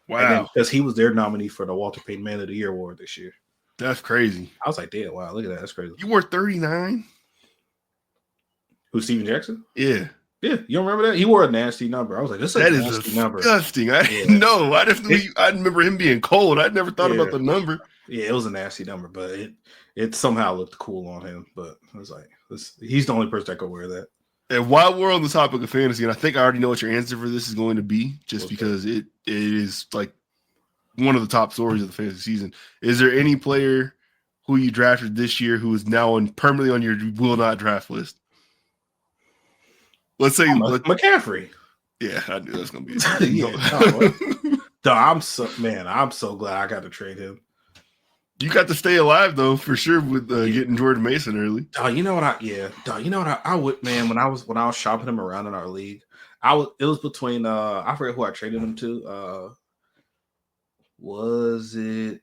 Wow. Because he was their nominee for the Walter Payton Man of the Year award this year. That's crazy. I was like, damn, wow, look at that. That's crazy. You wore 39? Who's Steven Jackson? Yeah. Yeah, you don't remember that? He wore a nasty number. I was like, this is a nasty number. Disgusting. I didn't know. I remember him being cold. I'd never thought about the number. Yeah, it was a nasty number, but it somehow looked cool on him. But I was like, he's the only person that could wear that. And while we're on the topic of fantasy, and I think I already know what your answer for this is going to be, just because it is like one of the top stories of the fantasy season. Is there any player who you drafted this year who is now permanently on your will not draft list? Let's say McCaffrey. Yeah, I knew that was going to be. I'm so glad I got to trade him. You got to stay alive though, for sure, with getting Jordan Mason early. You know what I would, man, when I was shopping him around in our league, it was between I forget who I traded him to. Was it?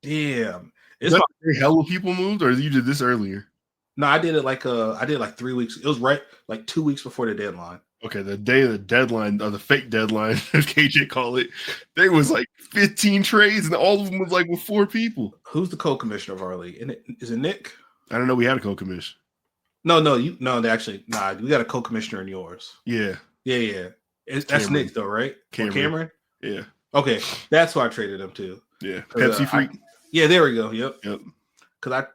Damn, it's not hell of people moved, or you did this earlier? No, I did it like 3 weeks. It was right like 2 weeks before the deadline. Okay, the day of the deadline, or the fake deadline, as KJ called it, there was like 15 trades, and all of them was like with 4 people. Who's the co-commissioner of our league? Is it Nick? I don't know. We had a co-commissioner. No. We got a co-commissioner in yours. Yeah. That's Nick though, right? Cameron? Yeah. Okay, that's why I traded him too. Yeah. Pepsi Freak. There we go. Yep. Because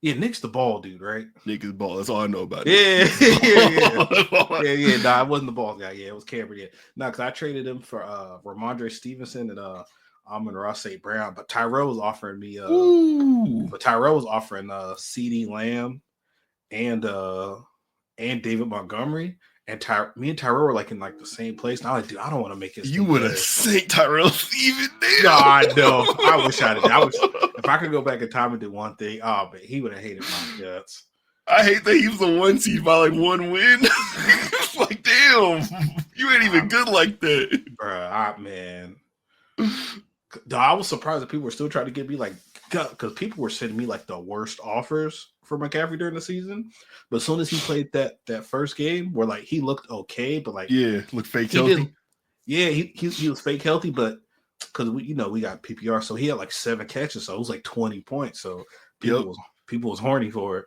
Nick's the ball dude, right? Nick is the ball. That's all I know about it. Yeah. Nah, I wasn't the ball guy. Yeah, it was Cameron. Yeah. No, because I traded him for Ramondre Stevenson and Amon-Ra St. Brown, but Tyrell was offering me CeeDee Lamb and David Montgomery. And me and Tyrell were like in like the same place. And I was like, dude, I don't want to make it. You would have sent Tyrell Steven there. No, I know. I wish I did. If I could go back in time and do one thing, but he would have hated my guts. I hate that he was the 1 seed by like 1 win. It's like, damn, you ain't even good like that. Bruh, man. I was surprised that people were still trying to get me like, because people were sending me like the worst offers for McCaffrey during the season. But as soon as he played that first game, where like he looked okay, but like looked fake healthy. He was fake healthy, but because we got PPR, so he had like 7 catches, so it was like 20 points. So people was horny for it.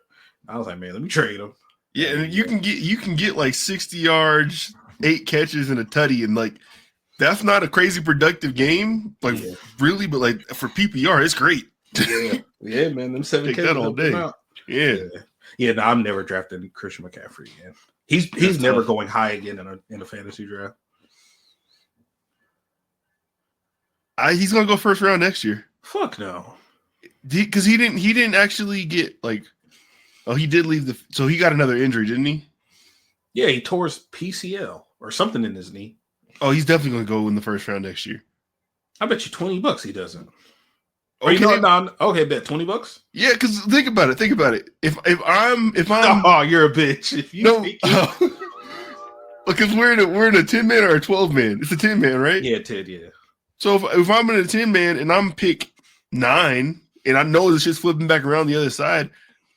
I was like, man, let me trade him. Yeah, and you can get like 60 yards, 8 catches, and a tutty, and like that's not a crazy productive game, like really, but like for PPR, it's great. Yeah, man, them 7 catches that all day. No, I'm never drafting Christian McCaffrey again. He's never going high again in a fantasy draft. He's gonna go first round next year. Fuck no, because he didn't actually get like. Oh, he did leave so he got another injury, didn't he? Yeah, he tore his PCL or something in his knee. Oh, he's definitely gonna go in the first round next year. I bet you $20 he doesn't. Okay, okay, bet $20. Yeah, because think about it. If I'm oh, you're a bitch. If you because we're in a 10-man or a 12-man. It's a 10-man, right? Yeah, 10, yeah. So if I'm in a 10-man and I'm pick 9 and I know this shit's flipping back around the other side,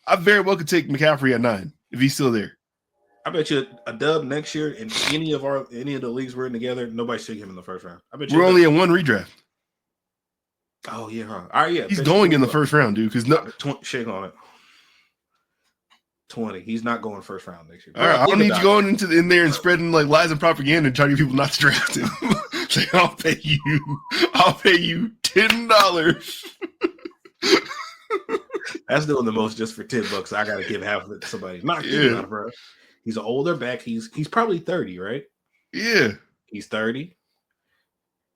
I very well could take McCaffrey at 9 if he's still there. I bet you a dub next year in any of the leagues we're in together, nobody's taking him in the first round. I bet you we're only at 1 redraft. Oh yeah, huh? All right, yeah. He's going in the first round, dude. Because shake on it. 20. He's not going first round next year. All right, I don't need you going in there and spreading like lies and propaganda and trying to get people not to draft him. Say, I'll pay you $10. That's doing the most just for $10. I gotta give half of it to somebody. Not kidding, bro. He's an older back. He's probably 30, right? Yeah. He's 30.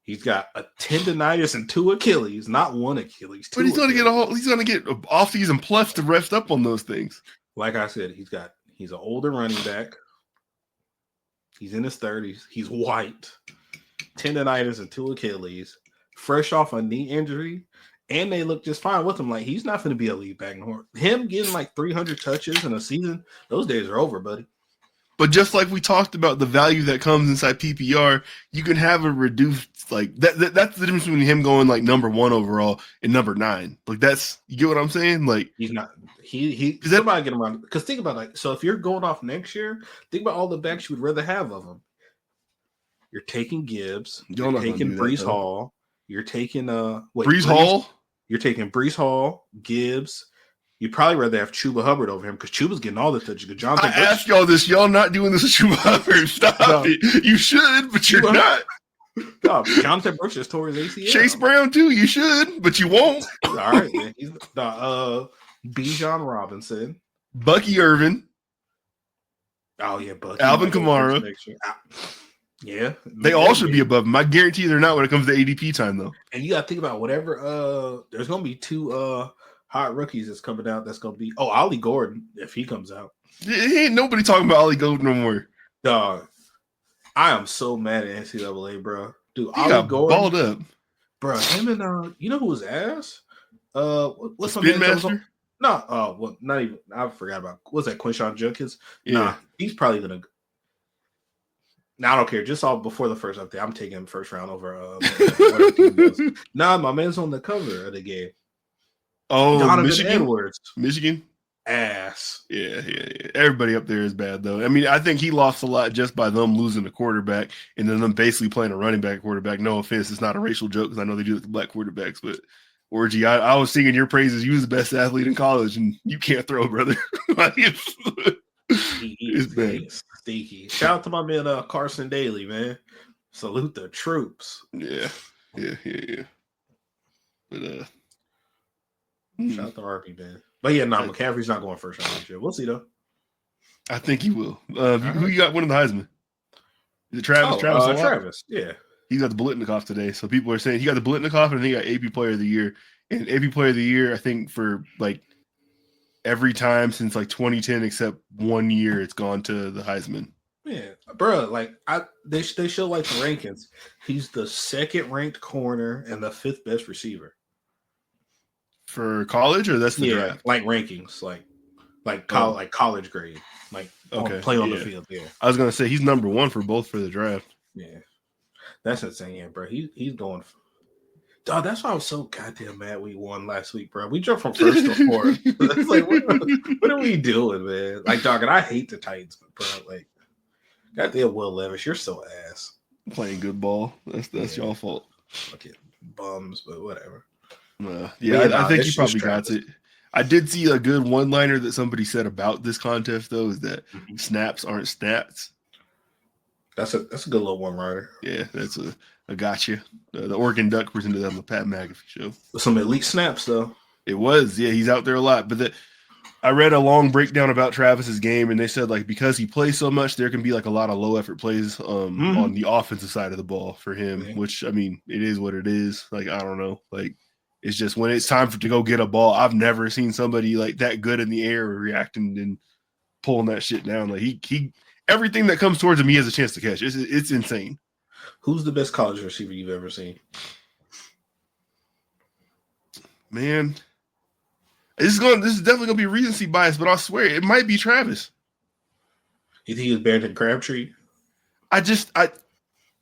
He's got a tendonitis and 2 Achilles, not 1 Achilles. But he's gonna get off season plus to rest up on those things. Like I said, he's an older running back. He's in his 30s. He's white. Tendonitis and 2 Achilles. Fresh off a knee injury. And they look just fine with him. Like, he's not going to be a lead back. Him getting like 300 touches in a season, those days are over, buddy. But just like we talked about the value that comes inside PPR, you can have a reduced, like, that's the difference between him going like number 1 overall and number 9. Like, you get what I'm saying? Like, he's not, somebody get him around. Because think about, like, so if you're going off next year, think about all the backs you would rather have of him. You're taking Gibbs, you're taking Breece Hall, you're taking, Breece Hall? You're taking Breece Hall, Gibbs. You'd probably rather have Chuba Hubbard over him because Chuba's getting all the touches. I asked y'all this. Y'all not doing this with Chuba Hubbard. Stop it. You should, but you're not. No, Jonathan Brooks just tore his ACL. Chase Brown, too. You should, but you won't. All right, man. He's Bijan Robinson. Bucky Irvin. Oh, yeah, Bucky. Alvin Kamara. Yeah. They all should be above him. I guarantee they're not when it comes to ADP time, though. And you got to think about whatever. There's going to be 2 hot rookies that's coming out. That's going to be Ollie Gordon if he comes out. Ain't nobody talking about Ollie Gordon no more. Dog, I am so mad at NCAA, bro. Dude, he Ollie Gordon balled up, bro. Him and you know who was ass? What's Spin Master? No, well, not even. I forgot about. What's that? Quinshawn Judkins? Yeah. Nah, he's probably gonna. Now I don't care. Just all before the first update, I'm taking him first round over. Nah, my man's on the cover of the game. Oh, Donovan Michigan? Edwards. Michigan? Ass. Yeah. Everybody up there is bad, though. I mean, I think he lost a lot just by them losing the quarterback and then them basically playing a running back quarterback. No offense, it's not a racial joke because I know they do it to black quarterbacks, but Orgy, I was singing your praises. You was the best athlete in college, and you can't throw, brother. It's bad. Stinky. Shout out to my man Carson Daly, man. Salute the troops. Yeah. But shout out to RP, man. But yeah, McCaffrey's not going first round this year. We'll see though. I think he will. Who you got winning the Heisman? Is it Travis? Travis. Yeah. He got the Blitnikoff today. So people are saying he got the Blitnikoff and he got AP Player of the Year. And AP Player of the Year, I think for like every time since like 2010 except 1 year, it's gone to the Heisman. Yeah, bro. Like they show like the rankings. He's the 2nd ranked corner and the 5th best receiver for college, or that's the draft? Like rankings, like college grade, like play on the field. Yeah, I was gonna say he's number 1 for both for the draft. Yeah, that's insane, yeah, bro. He's going. Dog, that's why I was so goddamn mad we won last week, bro. We jumped from 1st to 4th. It's like, what are we doing, man? Like, dog, and I hate the Titans, bro. Like, goddamn Will Levis, you're so ass. Playing good ball. That's y'all fault. Okay, bums, but whatever. I think he probably got it. I did see a good one-liner that somebody said about this contest, though, is that snaps aren't stats. That's a good little one-liner. Yeah, that's a gotcha. The Oregon Duck presented that on the Pat McAfee show. Some elite snaps, though. It was. Yeah, he's out there a lot. But I read a long breakdown about Travis's game, and they said, like, because he plays so much, there can be, like, a lot of low-effort plays on the offensive side of the ball for him, which, I mean, it is what it is. Like, I don't know. Like, it's just when it's time to go get a ball, I've never seen somebody, like, that good in the air reacting and pulling that shit down. Like, he everything that comes towards him, he has a chance to catch. It's insane. Who's the best college receiver you've ever seen? Man, this is definitely gonna be recency bias, but I swear it might be Travis. You think he was better than Crabtree?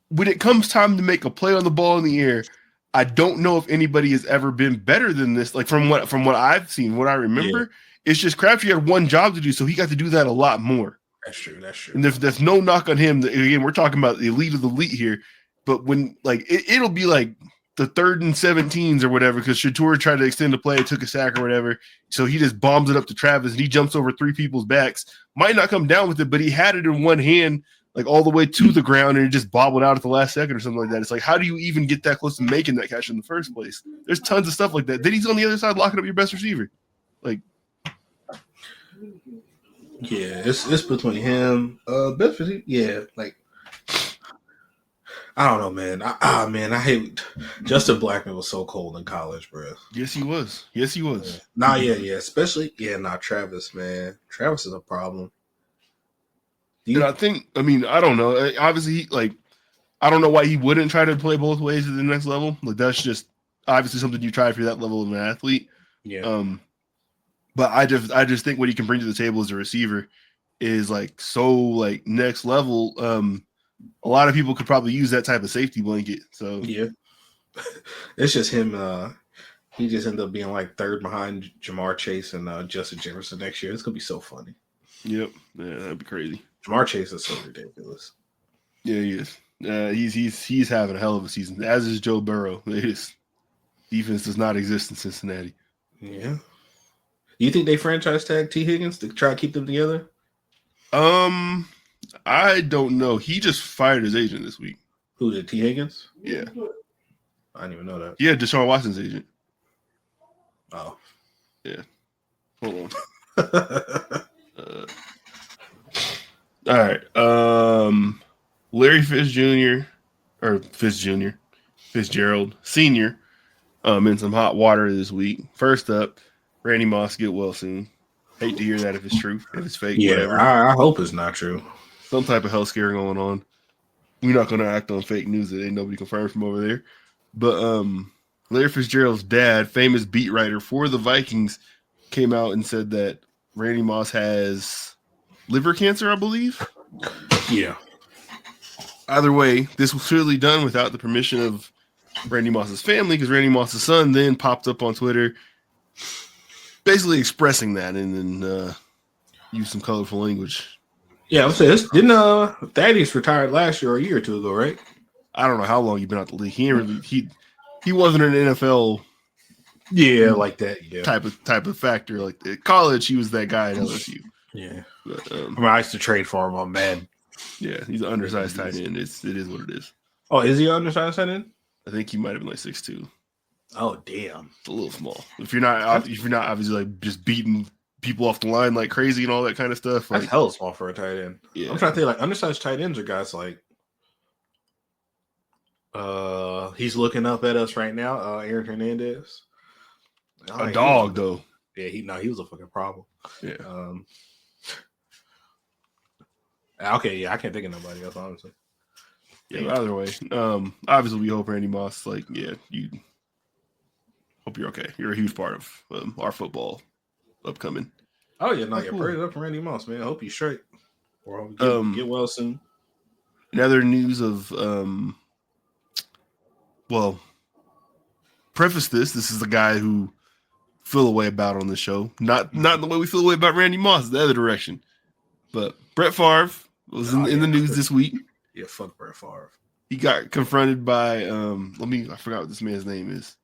When it comes time to make a play on the ball in the air, I don't know if anybody has ever been better than this. Like from what I've seen, what I remember, it's just Crabtree had one job to do, so he got to do that a lot more. That's true. And there's no knock on him. Again, we're talking about the elite of the elite here. But when like it'll be like the 3rd and 17s or whatever, because Shatur tried to extend the play, took a sack or whatever. So he just bombs it up to Travis and he jumps over 3 people's backs. Might not come down with it, but he had it in one hand, like all the way to the ground, and it just bobbled out at the last second or something like that. It's like, how do you even get that close to making that catch in the first place? There's tons of stuff like that. Then he's on the other side locking up your best receiver. Like, yeah, it's between him, best receiver. Yeah, like I don't know, man. Man, I hate Justin Blackman was so cold in college, bro. Yes, he was. Yeah. Especially, Travis, man. Travis is a problem. I don't know. Obviously, like, I don't know why he wouldn't try to play both ways at the next level. Like, that's just obviously something you try if you're that level of an athlete. Yeah. But I just think what he can bring to the table as a receiver is like so like next level. A lot of people could probably use that type of safety blanket. So yeah, it's just him. He just ended up being like 3rd behind Jamar Chase and Justin Jefferson next year. It's gonna be so funny. Yep, yeah, that'd be crazy. Jamar Chase is so ridiculous. Yeah, he is. He's having a hell of a season. As is Joe Burrow. His defense does not exist in Cincinnati. Yeah. Do you think they franchise tag T. Higgins to try to keep them together? I don't know. He just fired his agent this week. Who did, T. Higgins? Yeah. I didn't even know that. Yeah, Deshaun Watson's agent. Oh. Yeah. Hold on. All right. Larry Fitzgerald Sr. In some hot water this week. First up, Randy Moss get well soon. Hate to hear that if it's true, if it's fake. Yeah, whatever. I hope it's not true. Some type of health scare going on. We're not going to act on fake news that ain't nobody confirmed from over there. But Larry Fitzgerald's dad, famous beat writer for the Vikings, came out and said that Randy Moss has liver cancer, I believe. Yeah. Either way, this was clearly done without the permission of Randy Moss's family, because Randy Moss's son then popped up on Twitter basically expressing that and then used some colorful language. Yeah, I'm saying, didn't Thaddeus retired last year or a year or two ago, right? I don't know how long you've been out the league. He wasn't an NFL like that. Yeah, type of factor. Like at college, he was that guy at LSU. Yeah, but, I used to trade for him on Madden. Yeah, he's an undersized tight end. It is what it is. Oh, is he an undersized tight end? I think he might have been like 6'2". Oh, damn, it's a little small. If you're not obviously like just beating people off the line like crazy and all that kind of stuff. That's like, hella small for a tight end. Yeah. I'm trying to think, like, undersized tight ends are guys like he's looking up at us right now, Aaron Hernandez. A dog though. Yeah, he was a fucking problem. Yeah. Okay, yeah, I can't think of nobody else, honestly. Yeah, either way. Obviously we hope Randy Moss, like, yeah, you hope you're okay. You're a huge part of our football upcoming. Oh yeah, no, praise up for Randy Moss, man. I hope he's straight. Or get well soon. In other news of preface this is the guy who feel a way about on the show. Not the way we feel a way about Randy Moss, the other direction. But Brett Favre was in the news this week. Yeah, fuck Brett Favre. He got confronted by I forgot what this man's name is.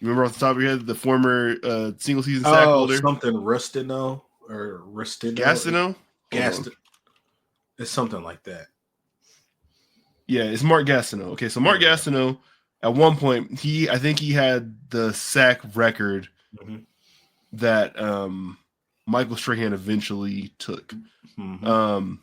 You remember off the top of your head the former single season sack holder? Something Rustino or Rustino. Gastineau? It's something like that. Yeah, it's Mark Gastineau. Okay, so Mark Gastineau, at one point, I think he had the sack record that Michael Strahan eventually took. Mm-hmm.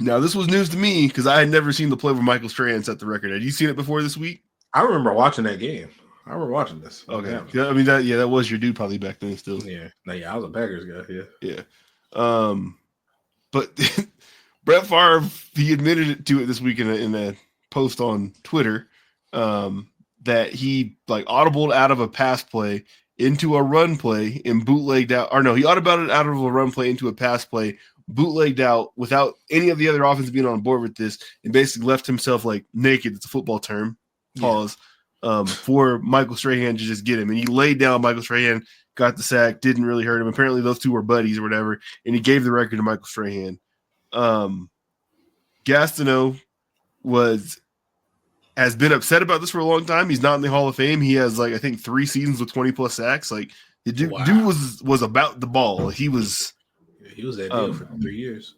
Now, this was news to me because I had never seen the play where Michael Strahan set the record. Had you seen it before this week? I remember watching that game. I remember watching this. Okay. Yeah, I mean, that was your dude probably back then still. Yeah. No, yeah, I was a Packers guy. Yeah. Yeah. But Brett Favre, he admitted to it this week in a post on Twitter that he like audibled out of a pass play into a run play and bootlegged out. Or no, he autobotted out of a run play into a pass play, bootlegged out without any of the other offense being on board with this, and basically left himself like naked. It's a football term. Pause. For Michael Strahan to just get him. And he laid down Michael Strahan, got the sack, didn't really hurt him. Apparently those two were buddies or whatever, and he gave the record to Michael Strahan. Gastineau has been upset about this for a long time. He's not in the Hall of Fame. He has like I think 3 seasons with 20+ sacks. Like the dude was about the ball. He was that deal for 3 years.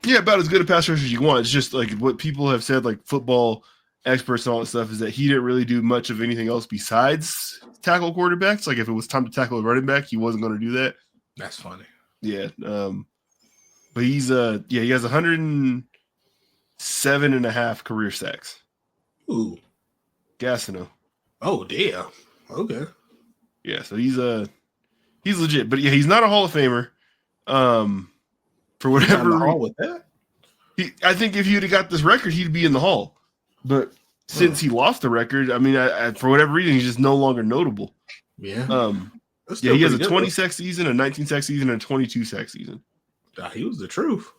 Yeah, about as good a pass rusher as you want. It's just like what people have said, like football experts and all that stuff, is that he didn't really do much of anything else besides tackle quarterbacks. Like if it was time to tackle a running back, he wasn't going to do that. That's funny. Yeah. But he's he has 107.5 career sacks. Ooh. Gastineau. Oh damn. Okay. Yeah, so he's legit. But yeah, he's not a Hall of Famer. For whatever reason. With that? I think if he'd have got this record, he'd be in the Hall. But since he lost the record, I mean, for whatever reason, he's just no longer notable. Yeah. He has a 20 sack season, a 19 sack season, and a 22 sack season. He was the truth.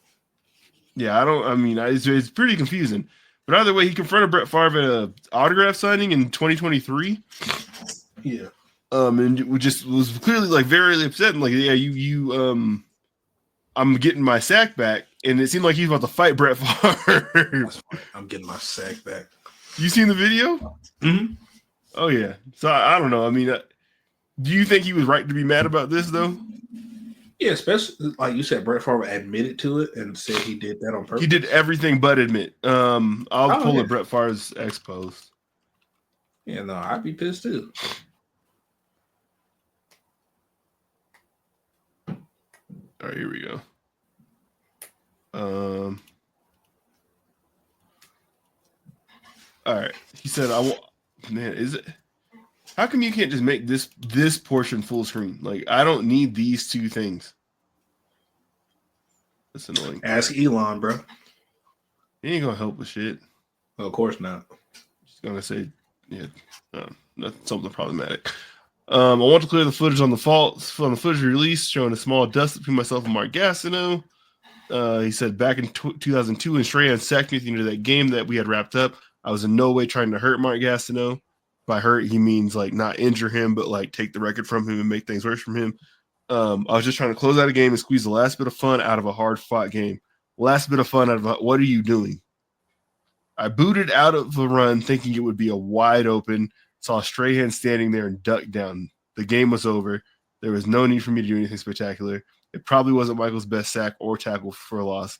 Yeah, it's pretty confusing. But either way, he confronted Brett Favre at an autograph signing in 2023. Yeah. And just was clearly like very upset and like, yeah, I'm getting my sack back. And it seemed like he was about to fight Brett Favre. I'm getting my sack back. You seen the video? Mm-hmm. Oh, yeah. So I don't know. I mean, do you think he was right to be mad about this, though? Yeah, especially like you said, Brett Favre admitted to it and said he did that on purpose. He did everything but admit. I'll pull up Brett Favre's ex post. Yeah, no, I'd be pissed too. All right, here we go. All right. He said, man, is it? How come you can't just make this portion full screen? Like, I don't need these two things. That's annoying. Ask Elon, bro. He ain't gonna help with shit. Well, of course not. He's gonna say, yeah, that's something problematic. I want to clear the footage on the footage release showing a small dust between myself and Mark Gastineau. He said back in 2002 when Strahan sacked me at the end of that game that we had wrapped up, I was in no way trying to hurt Mark Gastineau. By hurt, he means like not injure him, but like take the record from him and make things worse from him. I was just trying to close out a game and squeeze the last bit of fun out of a hard-fought game. Last bit of fun out of what are you doing? I booted out of the run thinking it would be a wide open, saw Strahan standing there and ducked down. The game was over. There was no need for me to do anything spectacular. It probably wasn't Michael's best sack or tackle for a loss.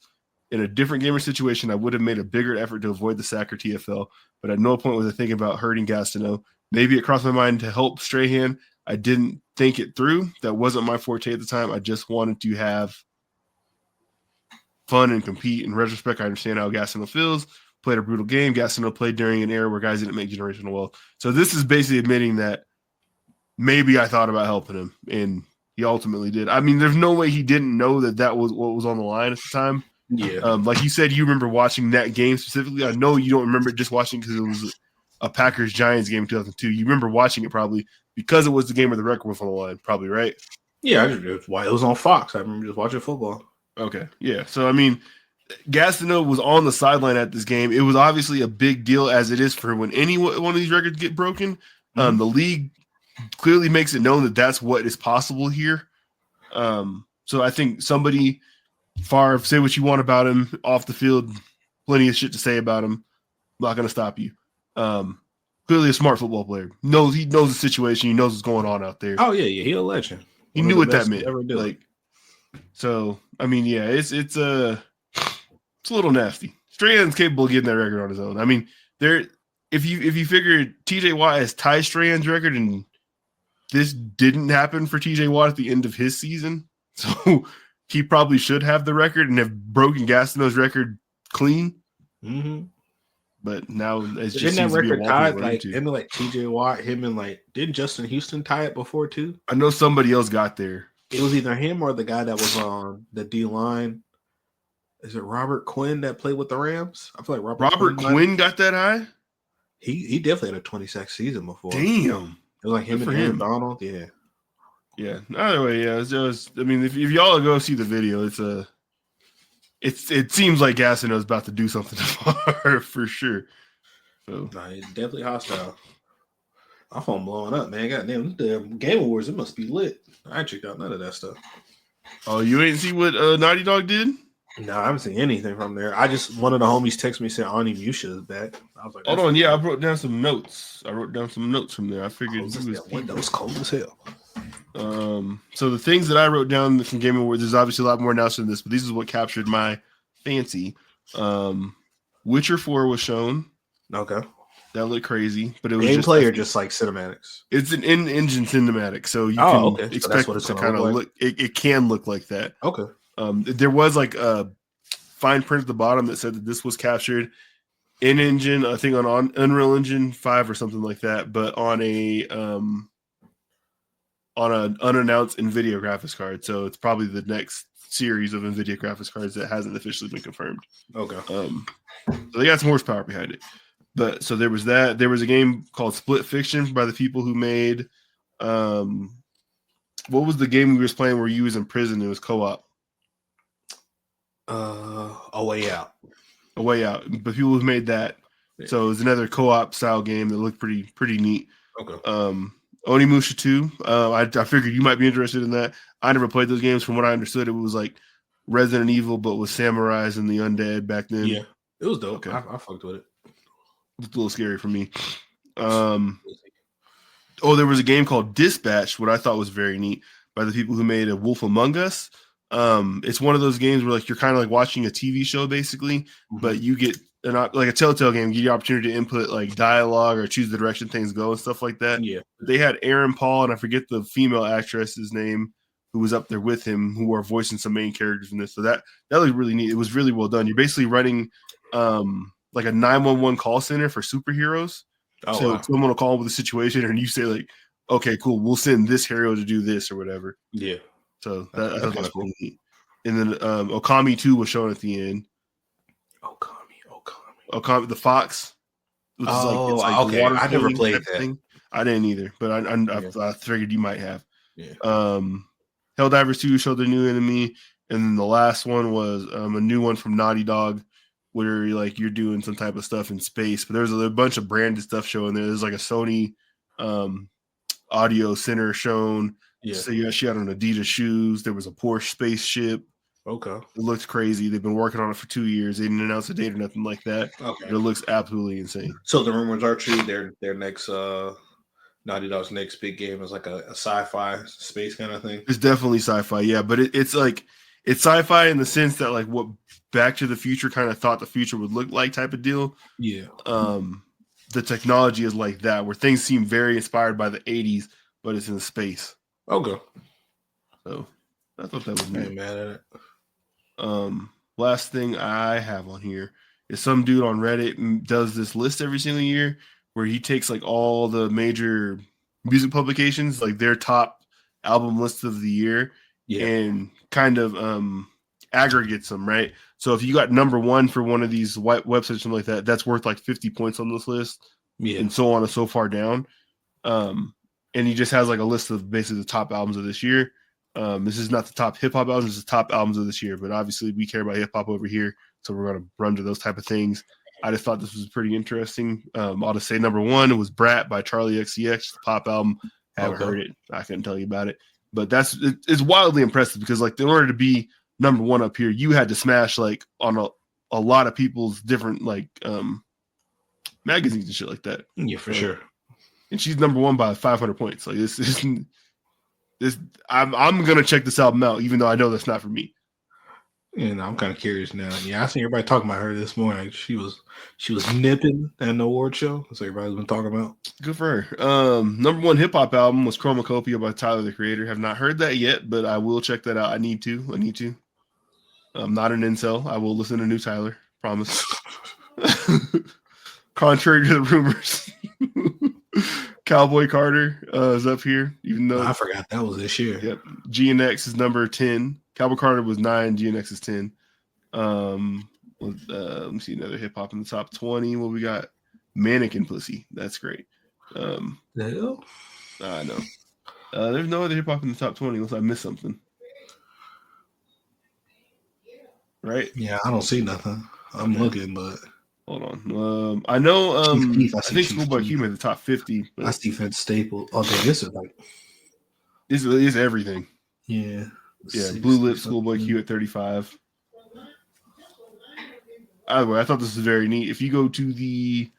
In a different game or situation, I would have made a bigger effort to avoid the sack or TFL, but at no point was I thinking about hurting Gastineau. Maybe it crossed my mind to help Strahan. I didn't think it through. That wasn't my forte at the time. I just wanted to have fun and compete. In retrospect, I understand how Gastineau feels. Played a brutal game. Gastineau played during an era where guys didn't make generational wealth. So this is basically admitting that maybe I thought about helping him, and he ultimately did. I mean, there's no way he didn't know that was what was on the line at the time. Yeah. Like you said, you remember watching that game specifically. I know you don't remember just watching because it was a Packers-Giants game in 2002. You remember watching it probably because it was the game where the record was on the line, probably, right? Yeah, it was on Fox. I remember just watching football. Okay, yeah. So, I mean, Gastineau was on the sideline at this game. It was obviously a big deal, as it is for when any one of these records get broken. The league clearly makes it known that that's what is possible here. So I think somebody, Favre, say what you want about him off the field, plenty of shit to say about him. I'm not going to stop you. Clearly a smart football player. He knows the situation. He knows what's going on out there. Oh, yeah. He's a legend. He knew what that meant. Like, so, I mean, yeah, it's a little nasty. Strahan's capable of getting that record on his own. I mean, if you figure TJ Watt has tied Strahan's record and this didn't happen for TJ Watt at the end of his season, so he probably should have the record and have broken Gastineau's record clean. Mm-hmm. But now it's just isn't that record tied like TJ Watt, him and like didn't Justin Houston tie it before too? I know somebody else got there. It was either him or the guy that was on the D line. Is it Robert Quinn that played with the Rams? I feel like Robert Quinn got that high. He definitely had a 20 sack season before. Damn, it was like him and Aaron Donald. Yeah. Yeah. Either way, yeah. I mean, if y'all go see the video, it seems like Gastineau is about to do something for sure. So. Nah, it's definitely hostile. My phone blowing up, man. Goddamn, the Game Awards, it must be lit. I ain't checked out none of that stuff. Oh, you ain't see what Naughty Dog did? No, I haven't seen anything from there. I just one of the homies texted me saying Ani Musha is back. I was like, hold on, yeah, I wrote down some notes. From there. I figured he was Windows cold as hell. So the things that I wrote down from Game Awards, there's obviously a lot more announced than this, but this is what captured my fancy. Witcher 4 was shown. Okay. That looked crazy, but it was gameplay or just like cinematics. It's an in-engine cinematic, so you can expect so it to kind of look. It can look like that. Okay. There was like a fine print at the bottom that said that this was captured in engine, I think on Unreal Engine 5 or something like that, but on an unannounced NVIDIA graphics card. So it's probably the next series of NVIDIA graphics cards that hasn't officially been confirmed. Okay. So they got some horsepower behind it. But so there was that. There was a game called Split Fiction by the people who made what was the game we were playing where you was in prison? It was co-op. A Way Out. A Way Out. But people who made that. Yeah. So it was another co-op style game that looked pretty neat. Okay. Onimusha 2. I figured you might be interested in that. I never played those games. From what I understood, it was like Resident Evil, but with samurais and the undead back then. Yeah, it was dope. Okay. I fucked with it. It's a little scary for me. There was a game called Dispatch, what I thought was very neat, by the people who made A Wolf Among Us. It's one of those games where like you're kind of like watching a TV show basically, but you get like a Telltale game, you get the opportunity to input like dialogue or choose the direction things go and stuff like that. Yeah. They had Aaron Paul and I forget the female actress's name who was up there with him, who are voicing some main characters in this. So that looked really neat. It was really well done. You're basically running like a 911 call center for superheroes. So someone will call with a situation and you say like, okay, cool, we'll send this hero to do this or whatever. Yeah. So I thought that was cool. And then Okami 2 was shown at the end. Okami, the fox. Which is like okay. I never played that. Thing. I didn't either, but I figured you might have. Yeah. Helldivers 2 showed their new enemy. And then the last one was a new one from Naughty Dog, where you're doing some type of stuff in space, but there's a bunch of branded stuff showing there. There's like a Sony audio center shown. Yeah. So she had on Adidas shoes. There was a Porsche spaceship. Okay. It looks crazy. They've been working on it for 2 years. They didn't announce a date or nothing like that. Okay. It looks absolutely insane. So the rumors are true. Their next Naughty Dog's next big game is like a sci-fi space kind of thing. It's definitely sci-fi, yeah, but it's sci-fi in the sense that like what Back to the Future kind of thought the future would look like type of deal. Yeah. The technology is like that, where things seem very inspired by the 80s, but it's in space. Okay. So I thought that was neat. Ain't mad at it. Last thing I have on here is some dude on Reddit does this list every single year where he takes like all the major music publications, like their top album lists of the year, and kind of aggregates them, right? So if you got number one for one of these websites, something like that, that's worth like 50 points on this list, and so on and so far down. And he just has like a list of basically the top albums of this year. This is not the top hip hop albums, this is the top albums of this year, but obviously we care about hip hop over here, so we're going to run to those type of things. I just thought this was pretty interesting. I'll just say number one, it was Brat by Charlie XCX, the pop album. Haven't heard it. I couldn't tell you about it, but it's wildly impressive because like in order to be number one up here, you had to smash like on a lot of people's different like magazines and shit like that. Yeah, for sure. And she's number one by 500 points. Like this, I'm gonna check this album out, even though I know that's not for me. And I'm kind of curious now. Yeah, I seen everybody talking about her this morning. She was nipping at an award show. That's what everybody's been talking about. Good for her. Number one hip hop album was Chromacopia by Tyler the Creator. Have not heard that yet, but I will check that out. I need to. I'm not an incel. I will listen to new Tyler. Promise. Contrary to the rumors, Cowboy Carter is up here, even though I forgot that was this year. Yep. GNX is number 10. Cowboy Carter was 9. GNX is 10. Let me see another hip hop in the top 20. What we got? Mannequin Pussy. That's great. The hell? I know. There's no other hip hop in the top 20 unless I missed something. Right? Yeah, I don't see nothing. I'm looking, but hold on. I know. I think Schoolboy Q made the top 50. I see Vince Staple. Okay, this is like this is everything. Yeah. Blue Lip Schoolboy Q at 35. Either way, I thought this was very neat. If you go to the,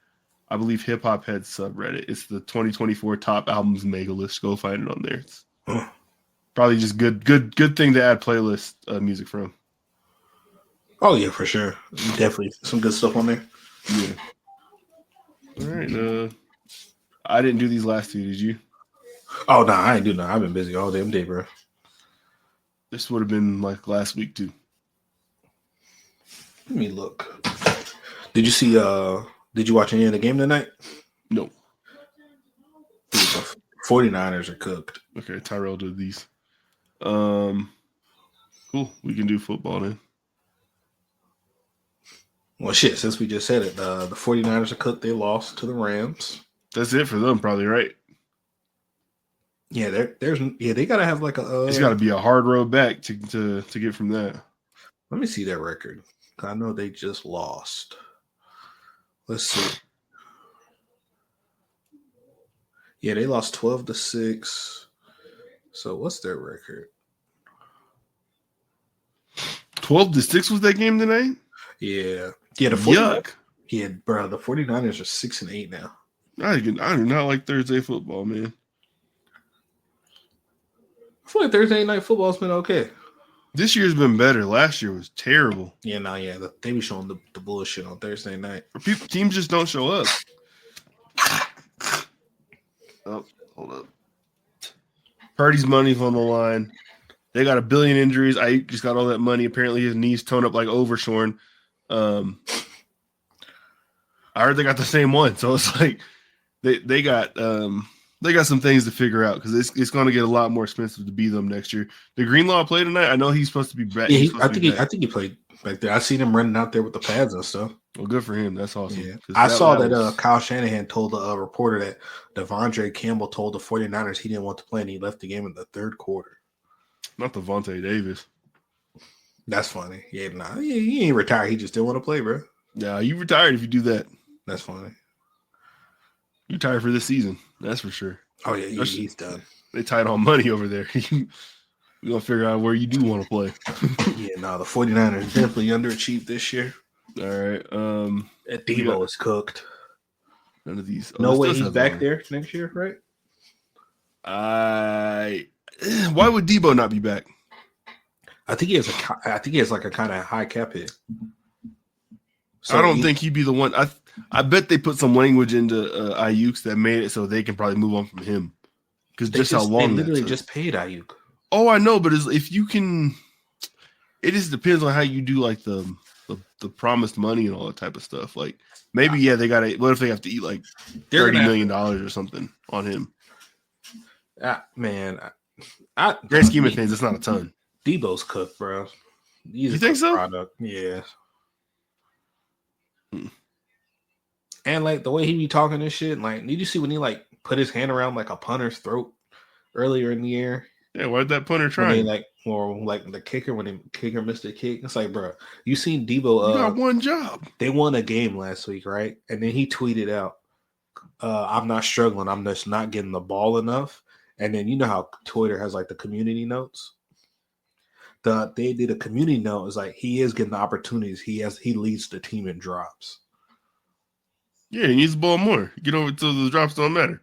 I believe, Hip Hop Head subreddit, it's the 2024 top albums mega list. Go find it on there. It's probably just good thing to add playlist music from. Oh yeah, for sure. Definitely some good stuff on there. Yeah. All right. I didn't do these last two. Did you? Oh no, I ain't do nothing. I've been busy all damn day, bro. This would have been like last week too. Let me look. Did you see? Did you watch any of the game tonight? No. 49ers are cooked. Okay, Tyrell did these. Cool. We can do football then. Well, shit. Since we just said it, the 49ers are cooked. They lost to the Rams. That's it for them, probably, right? Yeah, they gotta have like a. It's got to be a hard road back to get from that. Let me see their record. I know they just lost. Let's see. Yeah, they lost 12-6. So what's their record? 12-6 was that game tonight? Yeah. Yeah, the 49ers. Yeah, bro, the 49ers are 6-8 now. I do not like Thursday football, man. I feel like Thursday night football's been okay. This year's been better. Last year was terrible. Yeah, they be showing the bullshit on Thursday night. Teams just don't show up. Oh, hold up. Purdy's money's on the line. They got 1 billion injuries. I just got all that money. Apparently his knees toned up like Overshorn. I heard they got the same one. So it's like they got some things to figure out because it's going to get a lot more expensive to be them next year. Did Greenlaw play tonight? I know he's supposed to be back. Yeah, I think he played back there. I seen him running out there with the pads and stuff. Well, good for him. That's awesome. Yeah. I saw that Kyle Shanahan told the reporter that Devondre Campbell told the 49ers he didn't want to play and he left the game in the third quarter. Not Devontae Davis. That's funny. Yeah, he ain't retired. He just didn't want to play, bro. Yeah, you retired if you do that. That's funny. You retired for this season. That's for sure. Oh, yeah, he's done. They tied on money over there. We're going to figure out where you do want to play. Yeah, the 49ers definitely underachieved this year. All right. Debo is cooked. None of these. No way he's back there next year, right? Why would Debo not be back? I think he has like a kind of high cap hit. So I don't think he'd be the one. I bet they put some language into Ayuk's that made it so they can probably move on from him. Because just how long they literally just paid Ayuk. Oh, I know, but if you can, it just depends on how you do like the promised money and all that type of stuff. Like maybe they got to. What if they have to eat like $30 million or something on him? Man, grand scheme of things, it's not a ton. Debo's cooked, bro. You think so? Product. Yeah. And like the way he be talking and shit, like, did you see when he like put his hand around like a punter's throat earlier in the year? Yeah, why'd that punter try? Or the kicker when the kicker missed a kick. It's like, bro, you seen Debo? You got one job. They won a game last week, right? And then he tweeted out, "I'm not struggling. I'm just not getting the ball enough." And then you know how Twitter has like the community notes. They did a community note. It's like he is getting the opportunities. He leads the team in drops. Yeah, he needs the ball more. Get over to the drops don't matter.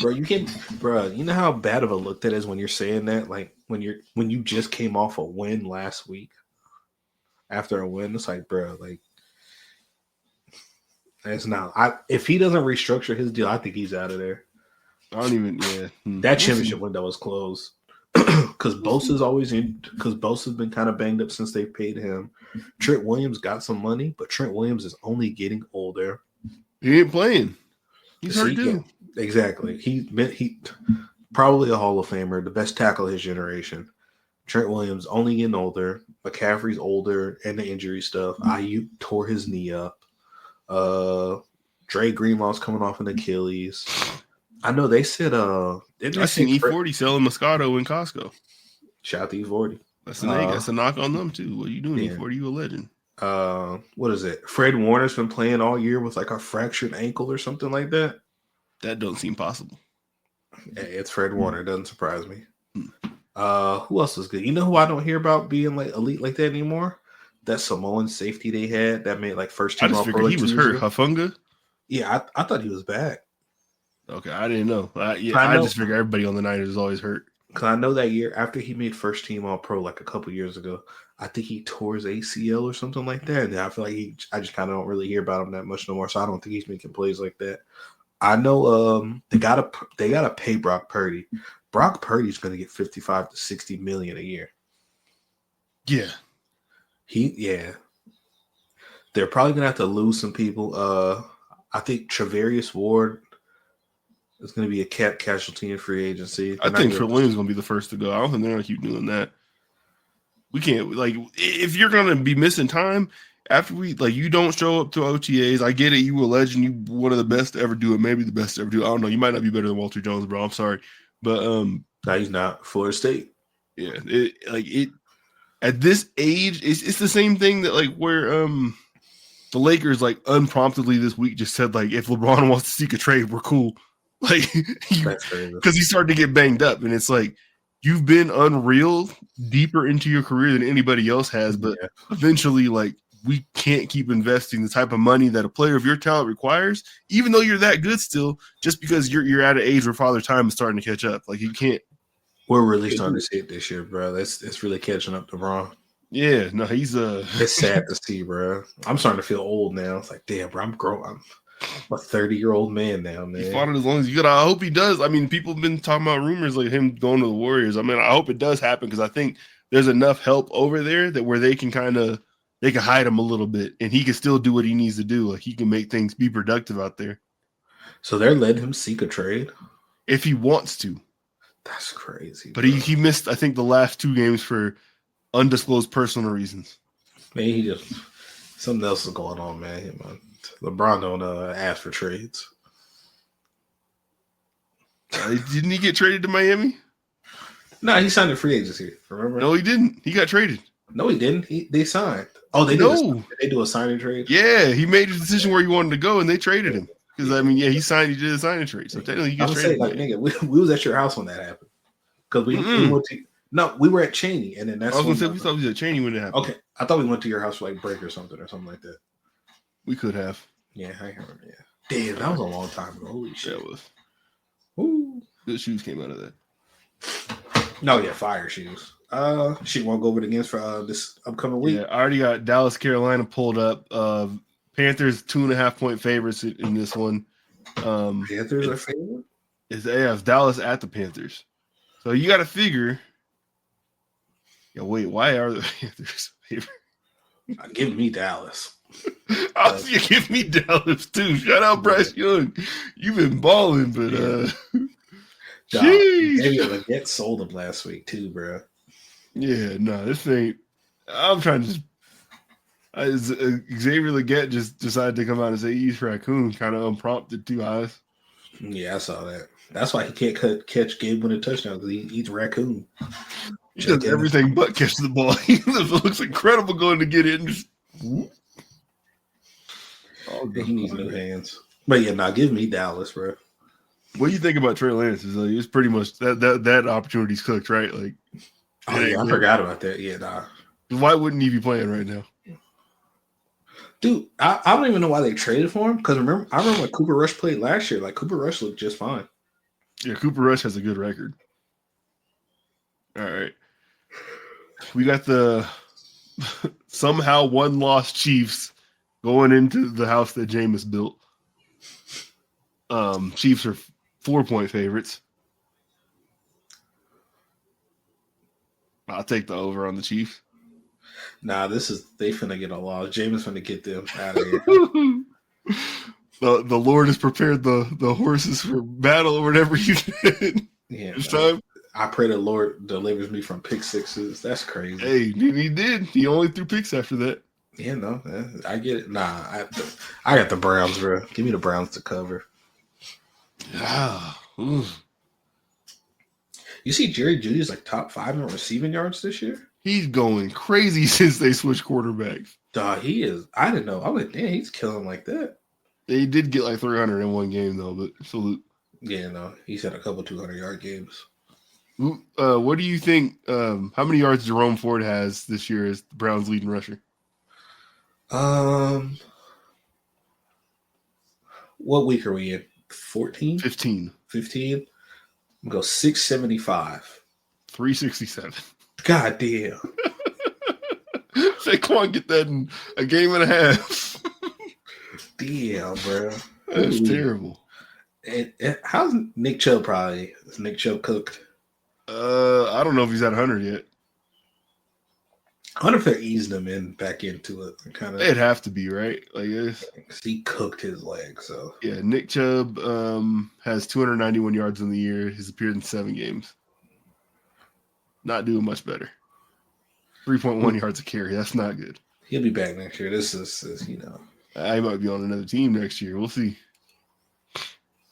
Bro, you know how bad of a look that is when you're saying that? Like when you just came off a win last week. After a win, it's like, bro, like it's not. If he doesn't restructure his deal, I think he's out of there. I don't even. Yeah, that championship window is closed. Because Bosa's always in. Because Bosa's been kind of banged up since they paid him. Trent Williams got some money, but Trent Williams is only getting older. He ain't playing. He's hurt too. Exactly. He probably a Hall of Famer, the best tackle of his generation. Trent Williams only getting older. McCaffrey's older, and the injury stuff. Ayuk tore his knee up. Dre Greenlaw's coming off an Achilles. I know they said I seen E40 selling Moscato in Costco. Shout out to E40. That's a knock on them too. What are you doing, yeah. E40? You a legend. What is it? Fred Warner's been playing all year with like a fractured ankle or something like that. That don't seem possible. Hey, it's Fred Warner. It doesn't surprise me. Who else is good? You know who I don't hear about being like elite like that anymore? That Samoan safety they had that made like first team. I just figured he was hurt. Hafunga? Yeah, I thought he was back. Okay, I didn't know. I just figured everybody on the Niners is always hurt. Because I know that year after he made first team All Pro like a couple years ago, I think he tore his ACL or something like that. And I feel like I just kind of don't really hear about him that much no more. So I don't think he's making plays like that. I know they gotta pay Brock Purdy. Brock Purdy's going to get 55 to 60 million a year. Yeah. They're probably going to have to lose some people. I think Travarius Ward is going to be a cap casualty in free agency. I think Trent Williams is going to be the first to go. I don't think they're going to keep doing that. We can't, like, if you're going to be missing time after you don't show up to OTAs, I get it. You were a legend. You one of the best to ever do it. Maybe the best to ever do it. I don't know. You might not be better than Walter Jones, bro. I'm sorry. But no, he's not. Florida State. Yeah, at this age, it's the same thing that like where the Lakers like unpromptedly this week just said like if LeBron wants to seek a trade, we're cool. Like because he started to get banged up, and it's like you've been unreal deeper into your career than anybody else has, but eventually like we can't keep investing the type of money that a player of your talent requires, even though you're that good still, just because you're at an age where father time is starting to catch up. Like you can't. We're really starting to see it this year, bro. It's really catching up to Bron. Yeah, no, he's It's sad to see, bro. I'm starting to feel old now. It's like, damn, bro, I'm a 30-year-old man now, man. He fought it as long as you could. I hope he does. I mean, people have been talking about rumors like him going to the Warriors. I mean, I hope it does happen because I think there's enough help over there that where they can hide him a little bit, and he can still do what he needs to do. Like he can make things be productive out there. So they're letting him seek a trade if he wants to. That's crazy. But he missed, I think, the last 2 games for undisclosed personal reasons. Man, he just something else is going on, man. LeBron don't ask for trades. Didn't he get traded to Miami? No, he signed a free agency. Remember? No, he didn't. He got traded. No, he didn't. They signed. Oh, they did. They do a signing trade. Yeah, he made a decision where he wanted to go, and they traded him. Because I mean, he signed. He did a signing trade. So technically, he gets traded. Like, nigga, we was at your house when that happened. Because we went to. No, we were at Cheney, and then that's. I was gonna say we thought we was at Cheney when it happened. Okay, I thought we went to your house for like break or something like that. We could have. Yeah, I remember. Yeah, damn, that was a long time ago. Holy shit, that was. Ooh, good shoes came out of that. No, yeah, fire shoes. She won't go over the games for this upcoming week. Yeah, I already got Dallas, Carolina pulled up. Panthers 2.5-point favorites in this one. Panthers are favorite? It's Dallas at the Panthers. So you got to figure. Yeah, wait, why are the Panthers favorite? Give me Dallas. You give me Dallas too. Shout out Bryce Young. You've been balling, but maybe Leggett sold him last week too, bro. Yeah, no, this ain't. I'm trying to Xavier Leggett just decided to come out and say he's raccoon, kind of unprompted, 2 eyes. Yeah, I saw that. That's why he can't catch game-winning touchdown because he eats raccoon. He does everything but catch the ball. He looks incredible going to get it. And just, he needs new hands. But yeah, give me Dallas, bro. What do you think about Trey Lance? It's pretty much that opportunity's cooked, right? Like, I forgot about that. Yeah, nah. Why wouldn't he be playing right now? Dude, I don't even know why they traded for him. Because I remember when Cooper Rush played last year. Like, Cooper Rush looked just fine. Yeah, Cooper Rush has a good record. All right. We got the somehow one-loss Chiefs going into the house that Jameis built. Chiefs are 4-point favorites. I'll take the over on the Chiefs. Nah, they finna get a loss. Jameis finna get them out of here. The Lord has prepared the horses for battle or whatever you did. Yeah, this time. I pray the Lord delivers me from pick sixes. That's crazy. Hey, he did. He only threw picks after that. Yeah, no, I get it. Nah, I got the Browns, bro. Give me the Browns to cover. Ah, You see, Jerry Judy's like top 5 in receiving yards this year. He's going crazy since they switched quarterbacks. Duh, he is. I didn't know. I was like, damn, he's killing like that. They did get like 300 in one game though, but salute. Yeah, no, he's had a couple 200-yard games. What do you think? How many yards Jerome Ford has this year as the Browns' leading rusher? What week are we in? 14? 15. 15? I'm go 675. 367. God damn. Saquon get that in a game and a half. Damn, bro. That's terrible. And how's Nick Chubb probably? Is Nick Chubb cooked? I don't know if he's at 100 yet. I wonder if they're easing him back into it. Kind of. It'd have to be, right? Like he cooked his leg, so yeah. Nick Chubb has 291 yards in the year. He's appeared in 7 games. Not doing much better. 3.1 yards a carry. That's not good. He'll be back next year. This is I might be on another team next year. We'll see.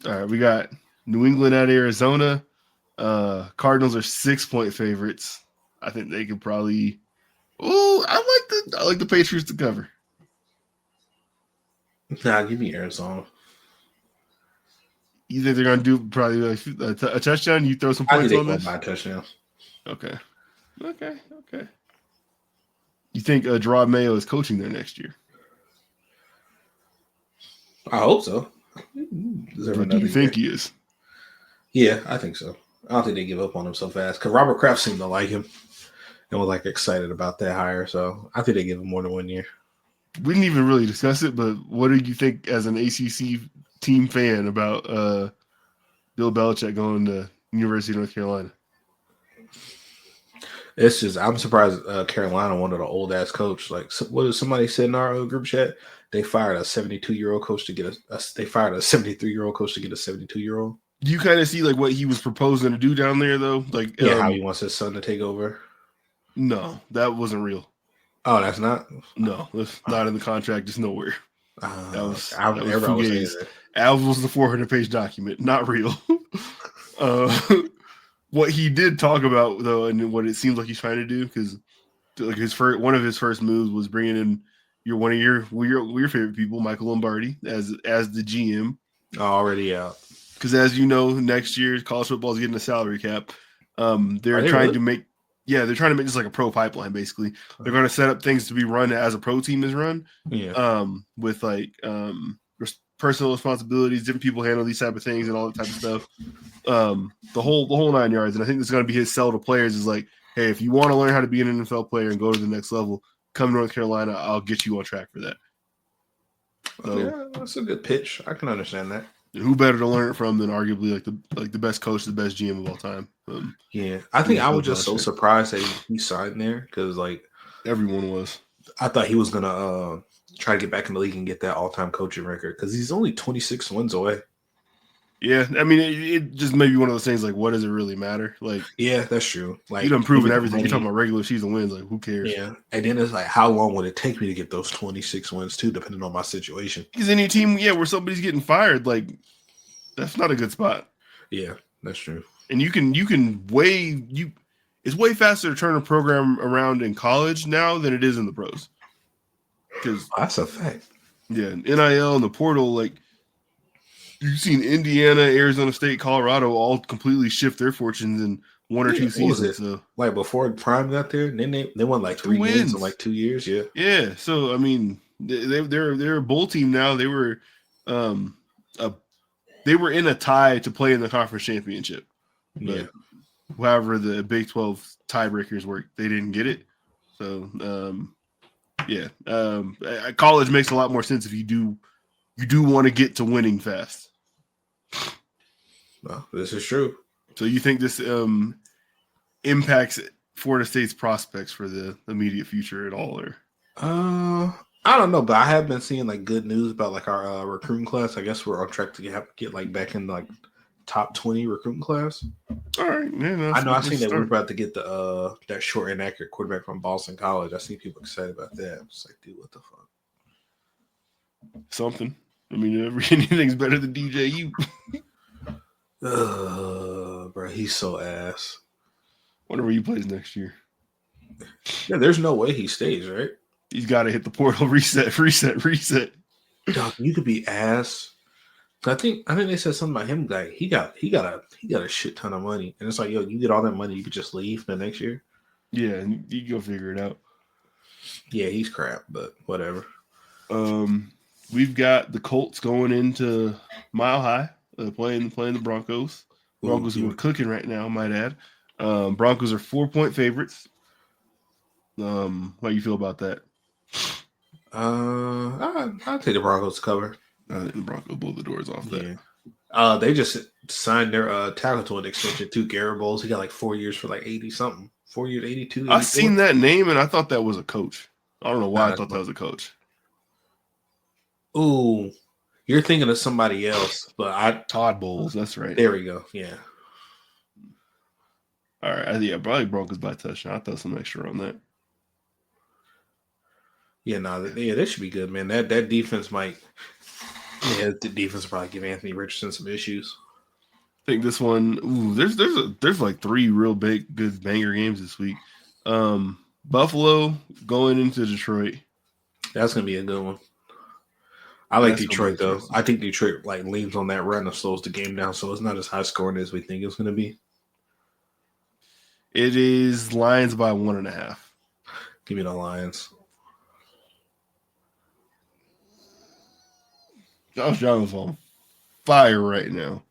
All right, we got New England at Arizona. Cardinals are 6-point favorites. I think they could probably. Oh, I like the Patriots to cover. Nah, give me Arizona. You think they're gonna do probably like a touchdown? You throw some points on this? My touchdown. Okay. You think Gerard Mayo is coaching there next year? I hope so. Do you think he is? Yeah, I think so. I don't think they give up on him so fast because Robert Kraft seemed to like him and was like excited about that hire. So I think they give him more than 1 year. We didn't even really discuss it, but what do you think as an ACC team fan about Bill Belichick going to University of North Carolina? It's just I'm surprised Carolina wanted an old ass coach. Like what did somebody said in our group chat? They fired a 72-year-old coach to get they fired a 73-year-old coach to get a 72-year-old. Do you kind of see like what he was proposing to do down there though? Like how he wants his son to take over? No, that wasn't real. Oh, that's not? No, that's not in the contract. It's nowhere. That was fugazi. Al's was the 400-page document, not real. What he did talk about though, and what it seems like he's trying to do, because like one of his first moves was bringing in one of your favorite people, Michael Lombardi, as the GM. Already out. Because as you know, next year college football is getting a salary cap. They're trying to make just like a pro pipeline. Basically, they're going to set up things to be run as a pro team is run. Yeah. With like personal responsibilities, different people handle these type of things and all that type of stuff. The whole 9 yards. And I think this is going to be his sell to players is like, hey, if you want to learn how to be an NFL player and go to the next level, come to North Carolina. I'll get you on track for that. So, yeah, that's a good pitch. I can understand that. Who better to learn it from than arguably like the best coach, the best GM of all time? Yeah, I think I was just so surprised that he signed there because like everyone was. I thought he was gonna try to get back in the league and get that all-time coaching record because he's only 26 wins away. Yeah, I mean, it just may be one of those things like, what does it really matter? Like, yeah, that's true. Like, you done proven everything. You're talking about regular season wins. Like, who cares? Yeah, and then it's like, how long would it take me to get those 26 wins too, depending on my situation? Because any team, where somebody's getting fired, like, that's not a good spot. Yeah, that's true. And it's way faster to turn a program around in college now than it is in the pros. Because that's a fact. Yeah, NIL and the portal, like. You've seen Indiana, Arizona State, Colorado all completely shift their fortunes in 1 or 2 seasons. So. Like before Prime got there, and then they won like 3 wins in like 2 years. Yeah. Yeah. So I mean, they're a bowl team now. They were in a tie to play in the conference championship. But however, the Big 12 tiebreakers work, they didn't get it. So college makes a lot more sense if you do want to get to winning fast. Well, this is true. So you think this impacts Florida State's prospects for the immediate future at all? Or I don't know, but I have been seeing like good news about like our recruiting class. I guess we're on track to get like back in like top 20 recruiting class. All right, I know. I seen that we're about to get the that short and accurate quarterback from Boston College. I see people excited about that. I'm just like, dude, what the fuck? Something. I mean, anything's better than DJU. Bro, he's so ass. Wonder where he plays next year. Yeah, there's no way he stays, right? He's got to hit the portal, reset. Dog, you could be ass. I think they said something about him. Like he got a shit ton of money, and it's like, yo, you get all that money, you could just leave the next year. Yeah, and you go figure it out. Yeah, he's crap, but whatever. We've got the Colts going into Mile High, playing the Broncos. Broncos are cooking right now, I might add. Broncos are 4-point favorites. How do you feel about that? I'll take the Broncos to cover. I think the Broncos blow the doors off that. Yeah. They just signed their tackle to an extension too. Garrett Bowles, he got like 4 years for like 80 something. 4 years, 82. 84. I seen that name and I thought that was a coach. I don't know why I thought that was a coach. Ooh, you're thinking of somebody else, but Todd Bowles, that's right. There we go. Yeah. All right. Yeah, probably Broncos by touchdown. I thought some extra on that. Yeah, that should be good, man. That defense might. Yeah, the defense will probably give Anthony Richardson some issues. I think this one. Ooh, there's like 3 real big good banger games this week. Buffalo going into Detroit. That's gonna be a good one. I like Detroit though. I think Detroit like leans on that run and slows the game down, so it's not as high scoring as we think it's gonna be. It is Lions by 1.5. Give me the Lions. Josh Allen's on fire right now.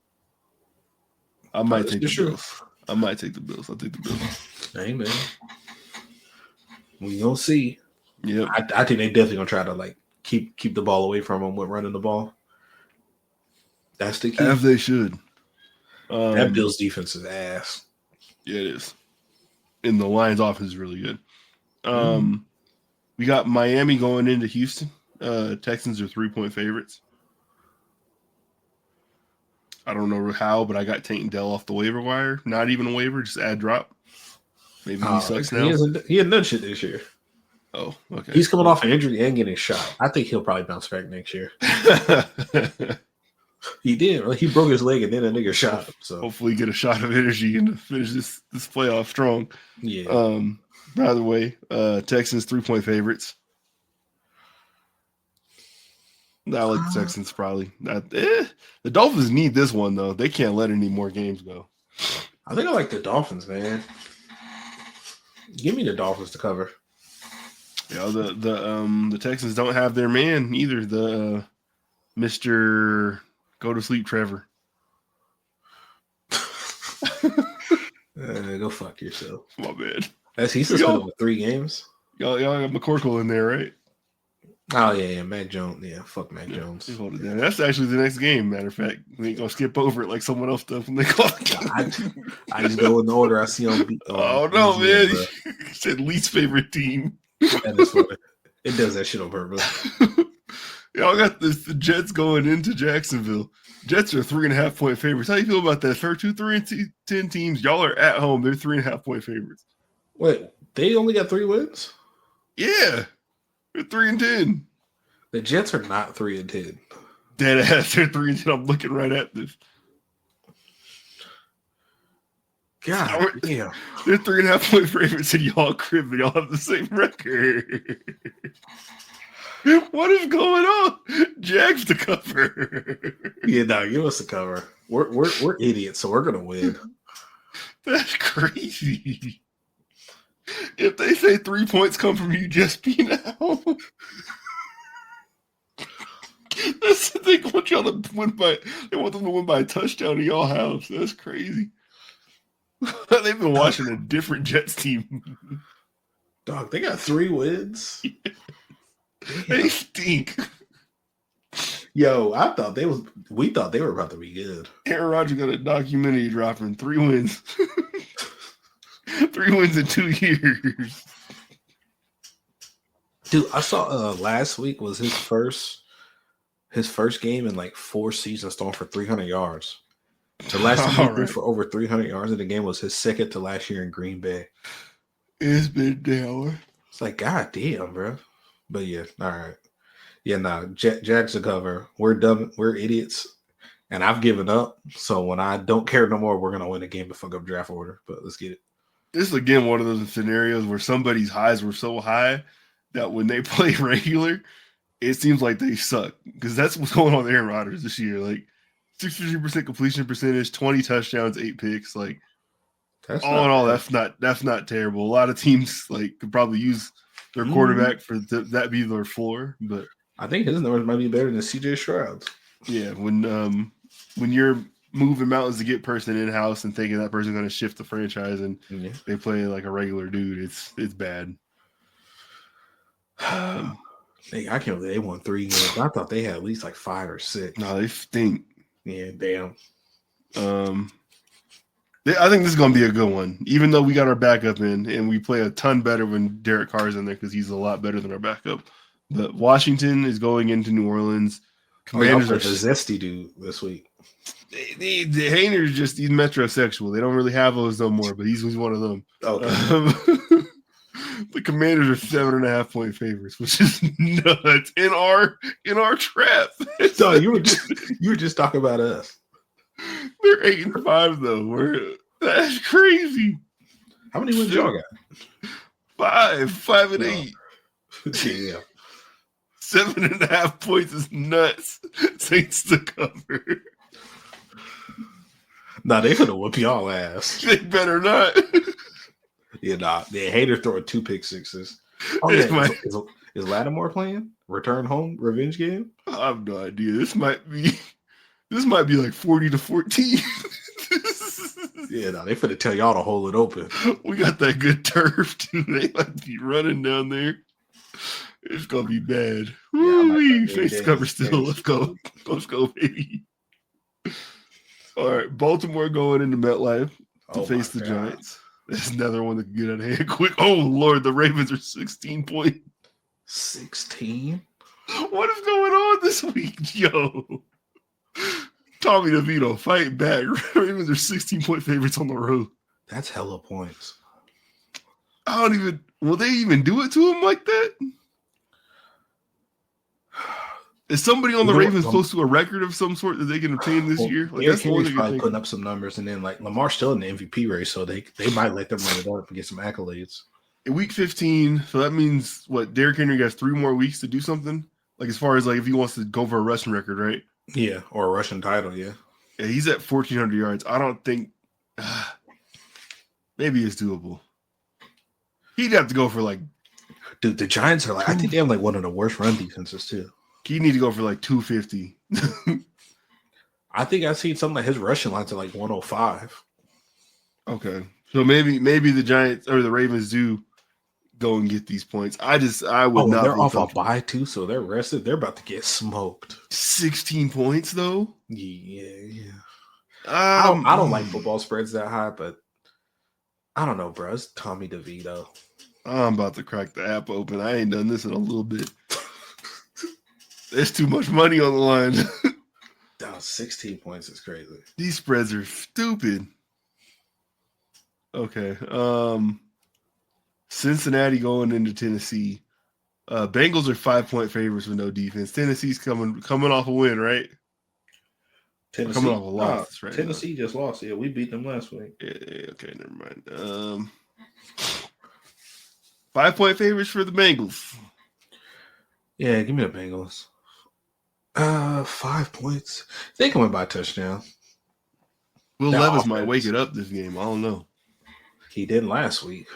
I might take the Bills. I might take the Bills. I'll take the Bills. Hey, man. We gonna see. Yeah, I think they definitely gonna try to like keep the ball away from them with running the ball. That's the key. As they should. That Bills defense is ass. Yeah, it is. And the Lions offense is really good. We got Miami going into Houston. Texans are 3-point favorites. I don't know how, but I got Tank Dell off the waiver wire. Not even a waiver, just add drop. Maybe he sucks now. He had done shit this year. Oh, okay. He's coming off an injury and getting shot. I think he'll probably bounce back next year. He did. He broke his leg and then a nigga shot him. So hopefully get a shot of energy and finish this playoff strong. Yeah. By the way, Texans 3-point favorites. I like the Texans probably. The Dolphins need this one though. They can't let any more games go. I think I like the Dolphins, man. Give me the Dolphins to cover. Yeah, the Texans don't have their man either. The Mr. Go to sleep, Trevor. Go fuck yourself. My bad. He's suspended with 3 games. Y'all got McCorkle in there, right? Oh yeah, Mac Jones. Yeah, fuck Mac Jones. Hold it down. That's actually the next game. Matter of fact, we ain't gonna skip over it like someone else does when they call it. I just go in the order I see on. Oh no, man! He said least favorite team. That is funny. It does that shit on purpose. Y'all got the Jets going into Jacksonville. Jets are 3.5-point favorites. How do you feel about that? For 2, 3, and 10 teams, y'all are at home. They're 3.5-point favorites. Wait, they only got 3 wins? Yeah, they're 3 and 10. The Jets are not 3 and 10. Dead ass, they're 3 and 10. I'm looking right at this. God damn. They're 3.5-point favorites, and y'all crib, and y'all have the same record. What is going on? Jags to cover. Yeah, no, give us the cover. We're idiots, so we're gonna win. That's crazy. If they say 3 points come from you just being at home, that's they want y'all to win by. They want them to win by a touchdown in y'all house. That's crazy. They've been watching a different Jets team. Dog, they got 3 wins. They stink. Yo, we thought they were about to be good. Aaron Rodgers got a documentary dropping 3 wins. 3 wins in 2 years. Dude, I saw last week was his first game in like 4 seasons throwing for 300 yards. The last time he threw for over 300 yards in the game was his second to last year in Green Bay. It's been down. It's like, God damn, bro. But yeah, all right. Yeah, no, Jags to cover. We're dumb. We're idiots. And I've given up. So when I don't care no more, we're gonna win a game to fuck up draft order. But let's get it. This is again one of those scenarios where somebody's highs were so high that when they play regular, it seems like they suck. Because that's what's going on with Aaron Rodgers this year. Like 63% completion percentage, 20 touchdowns, 8 picks. Like that's all in all, that's not terrible. A lot of teams like could probably use their quarterback for that be their floor, but I think his numbers might be better than CJ Stroud's. Yeah, when you're moving mountains to get person in house and thinking that person's going to shift the franchise and they play like a regular dude, it's bad. I can't believe they won 3 games. I thought they had at least like 5 or 6. No, they stink. Yeah, damn. I think this is going to be a good one, even though we got our backup in and we play a ton better when Derek Carr's in there because he's a lot better than our backup. But Washington is going into New Orleans. Commanders are the zesty dude this week. The Hayner's just he's metrosexual. They don't really have those no more, but he's one of them. Okay. The Commanders are 7.5 point favorites, which is nuts in our trap. No, you were just talking about us. They're 8-5 though. That's crazy. How many wins y'all got? 5 and 8. Yeah. 7.5 points is nuts. Saints to cover. Nah, they could have whooped y'all ass. They better not. Yeah, nah. The Hater throwing 2 pick sixes. Oh, yeah. Is Lattimore playing? Return home revenge game? I have no idea. This might be like 40-14. Yeah, nah, they finna tell y'all to hold it open. We got that good turf too. They might be running down there. It's gonna be bad. Yeah, face cover still. Let's go. Let's go, baby. All right, Baltimore going into MetLife to face the Giants. That's another one that can get out of hand quick. Oh Lord, the Ravens are 16 point. 16? What is going on this week, yo? Tommy DeVito fighting back. Ravens are 16-point favorites on the road. That's hella points. Will they even do it to him like that? Is somebody on the Ravens close to a record of some sort that they can obtain this year? Like, that's probably putting up some numbers, and then like Lamar's still in the MVP race, so they might let them run it up and get some accolades. In week 15, so that means what? Derrick Henry has 3 more weeks to do something. Like as far as like if he wants to go for a rushing record, right? Yeah, or a rushing title. Yeah, he's at 1,400 yards. I don't think maybe it's doable. He'd have to go for like. Dude, the Giants are like. I think they have like one of the worst run defenses too. He need to go for like 250. I think I've seen something like his rushing lines are like 105. Okay. So maybe the Giants or the Ravens do go and get these points. I would not. They're off a bye too, so they're rested. They're about to get smoked. 16 points though? Yeah. I don't like football spreads that high, but I don't know, bro. It's Tommy DeVito. I'm about to crack the app open. I ain't done this in a little bit. There's too much money on the line. 16 points is crazy. These spreads are stupid. Okay. Cincinnati going into Tennessee. Bengals are 5-point favorites with no defense. Tennessee's coming off a win, right? Tennessee coming off a loss, right? Tennessee just lost. Yeah, we beat them last week. Yeah, okay, never mind. 5-point favorites for the Bengals. Yeah, give me the Bengals. 5 points. They can win by a touchdown. Will Levis might wake it up this game. I don't know. He didn't last week.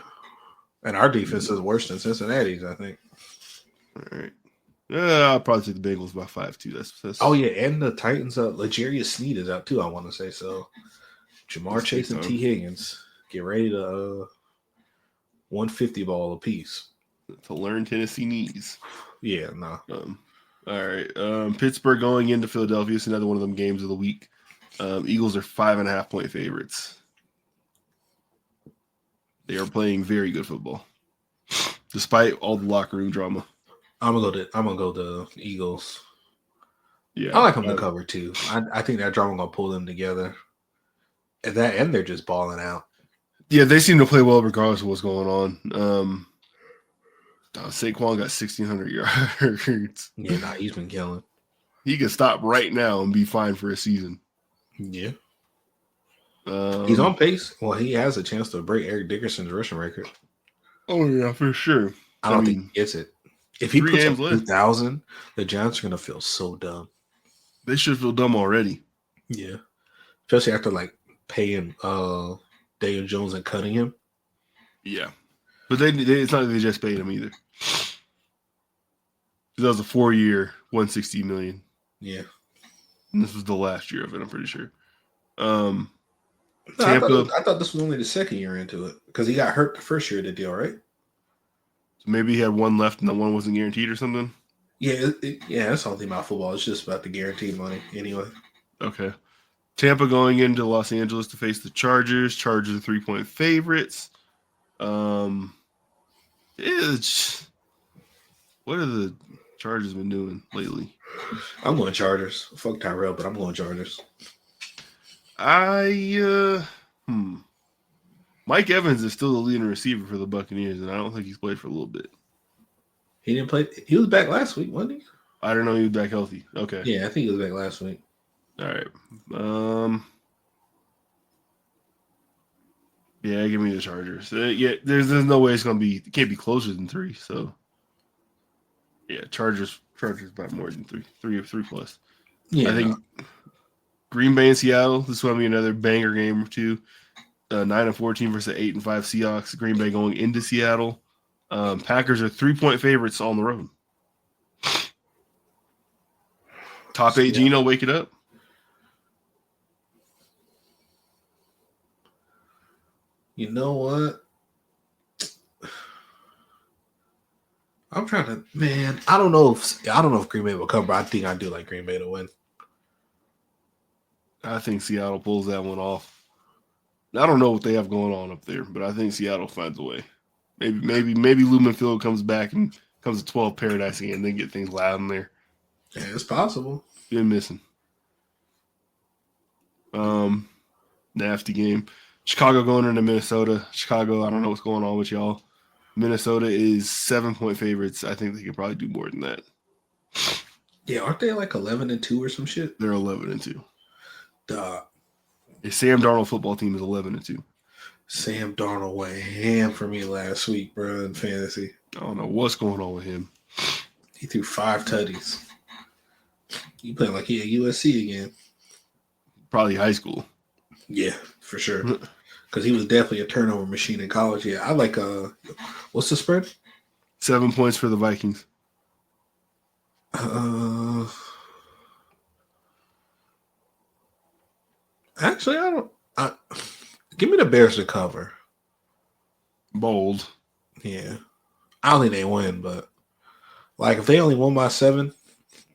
And our defense is worse than Cincinnati's, I think. All right. I'll probably take the Bengals by 5 too. That's Oh yeah, and the Titans. L'Jarius Sneed is out too. I want to say so. Jamar Chase and T. Higgins get ready to 150 ball apiece to learn Tennessee knees. Yeah, no. All right. Pittsburgh going into Philadelphia. It's another one of them games of the week. Eagles are 5.5-point favorites. They are playing very good football, despite all the locker room drama. I'm gonna go the Eagles. Yeah, I like them to cover too. I think that drama gonna pull them together. And they're just balling out. Yeah, they seem to play well regardless of what's going on. Saquon got 1,600 yards. Yeah, he's been killing. He could stop right now and be fine for a season. Yeah. He's on pace. Well, he has a chance to break Eric Dickerson's rushing record. Oh, yeah, for sure. I don't think he gets it. If he puts up 2,000, the Giants are going to feel so dumb. They should feel dumb already. Yeah. Especially after, like, paying Daniel Jones and cutting him. Yeah. But it's not that they just paid him either. That was a 4-year, $160 million. Yeah. And this was the last year of it, I'm pretty sure. No, Tampa. I thought this was only the second year into it because he got hurt the first year of the deal, right? So maybe he had one left and the one wasn't guaranteed or something? Yeah, that's the only thing about football. It's just about the guaranteed money anyway. Okay. Tampa going into Los Angeles to face the Chargers. Chargers are 3-point favorites. What are the Chargers been doing lately? I'm going Chargers. Fuck Tyrell, but I'm going Chargers. Mike Evans is still the leading receiver for the Buccaneers, and I don't think he's played for a little bit. He didn't play. He was back last week, wasn't he? I don't know. He was back healthy. Okay. Yeah, I think he was back last week. All right. Yeah, give me the Chargers. Yeah, there's no way it's gonna be. It can't be closer than 3. So, yeah, Chargers by more than 3 plus. Yeah, I think Green Bay and Seattle. This will be another banger game or two. 9-14 versus 8-5 Seahawks. Green Bay going into Seattle. Packers are 3-point favorites on the road. Top 8 Geno, wake it up. You know what? I'm trying to, man. I don't know if Green Bay will cover. I think I do like Green Bay to win. I think Seattle pulls that one off. I don't know what they have going on up there, but I think Seattle finds a way. Maybe Lumen Field comes back and comes to 12 Paradise again, and then get things loud in there. Yeah, it's possible. Good missing. Nasty game. Chicago going into Minnesota. Chicago, I don't know what's going on with y'all. Minnesota is 7-point favorites. I think they could probably do more than that. Yeah, aren't they like 11-2 or some shit? They're 11-2. Duh. The Sam Darnold football team is 11-2. Sam Darnold went ham for me last week, bro, in fantasy. I don't know what's going on with him. He threw 5 tutties. He playing like he at USC again. Probably high school. Yeah, for sure. Because he was definitely a turnover machine in college. Yeah, I like what's the spread? 7 points for the Vikings. Actually, give me the Bears to cover. Bold. Yeah. I don't think they win, but like if they only won by 7,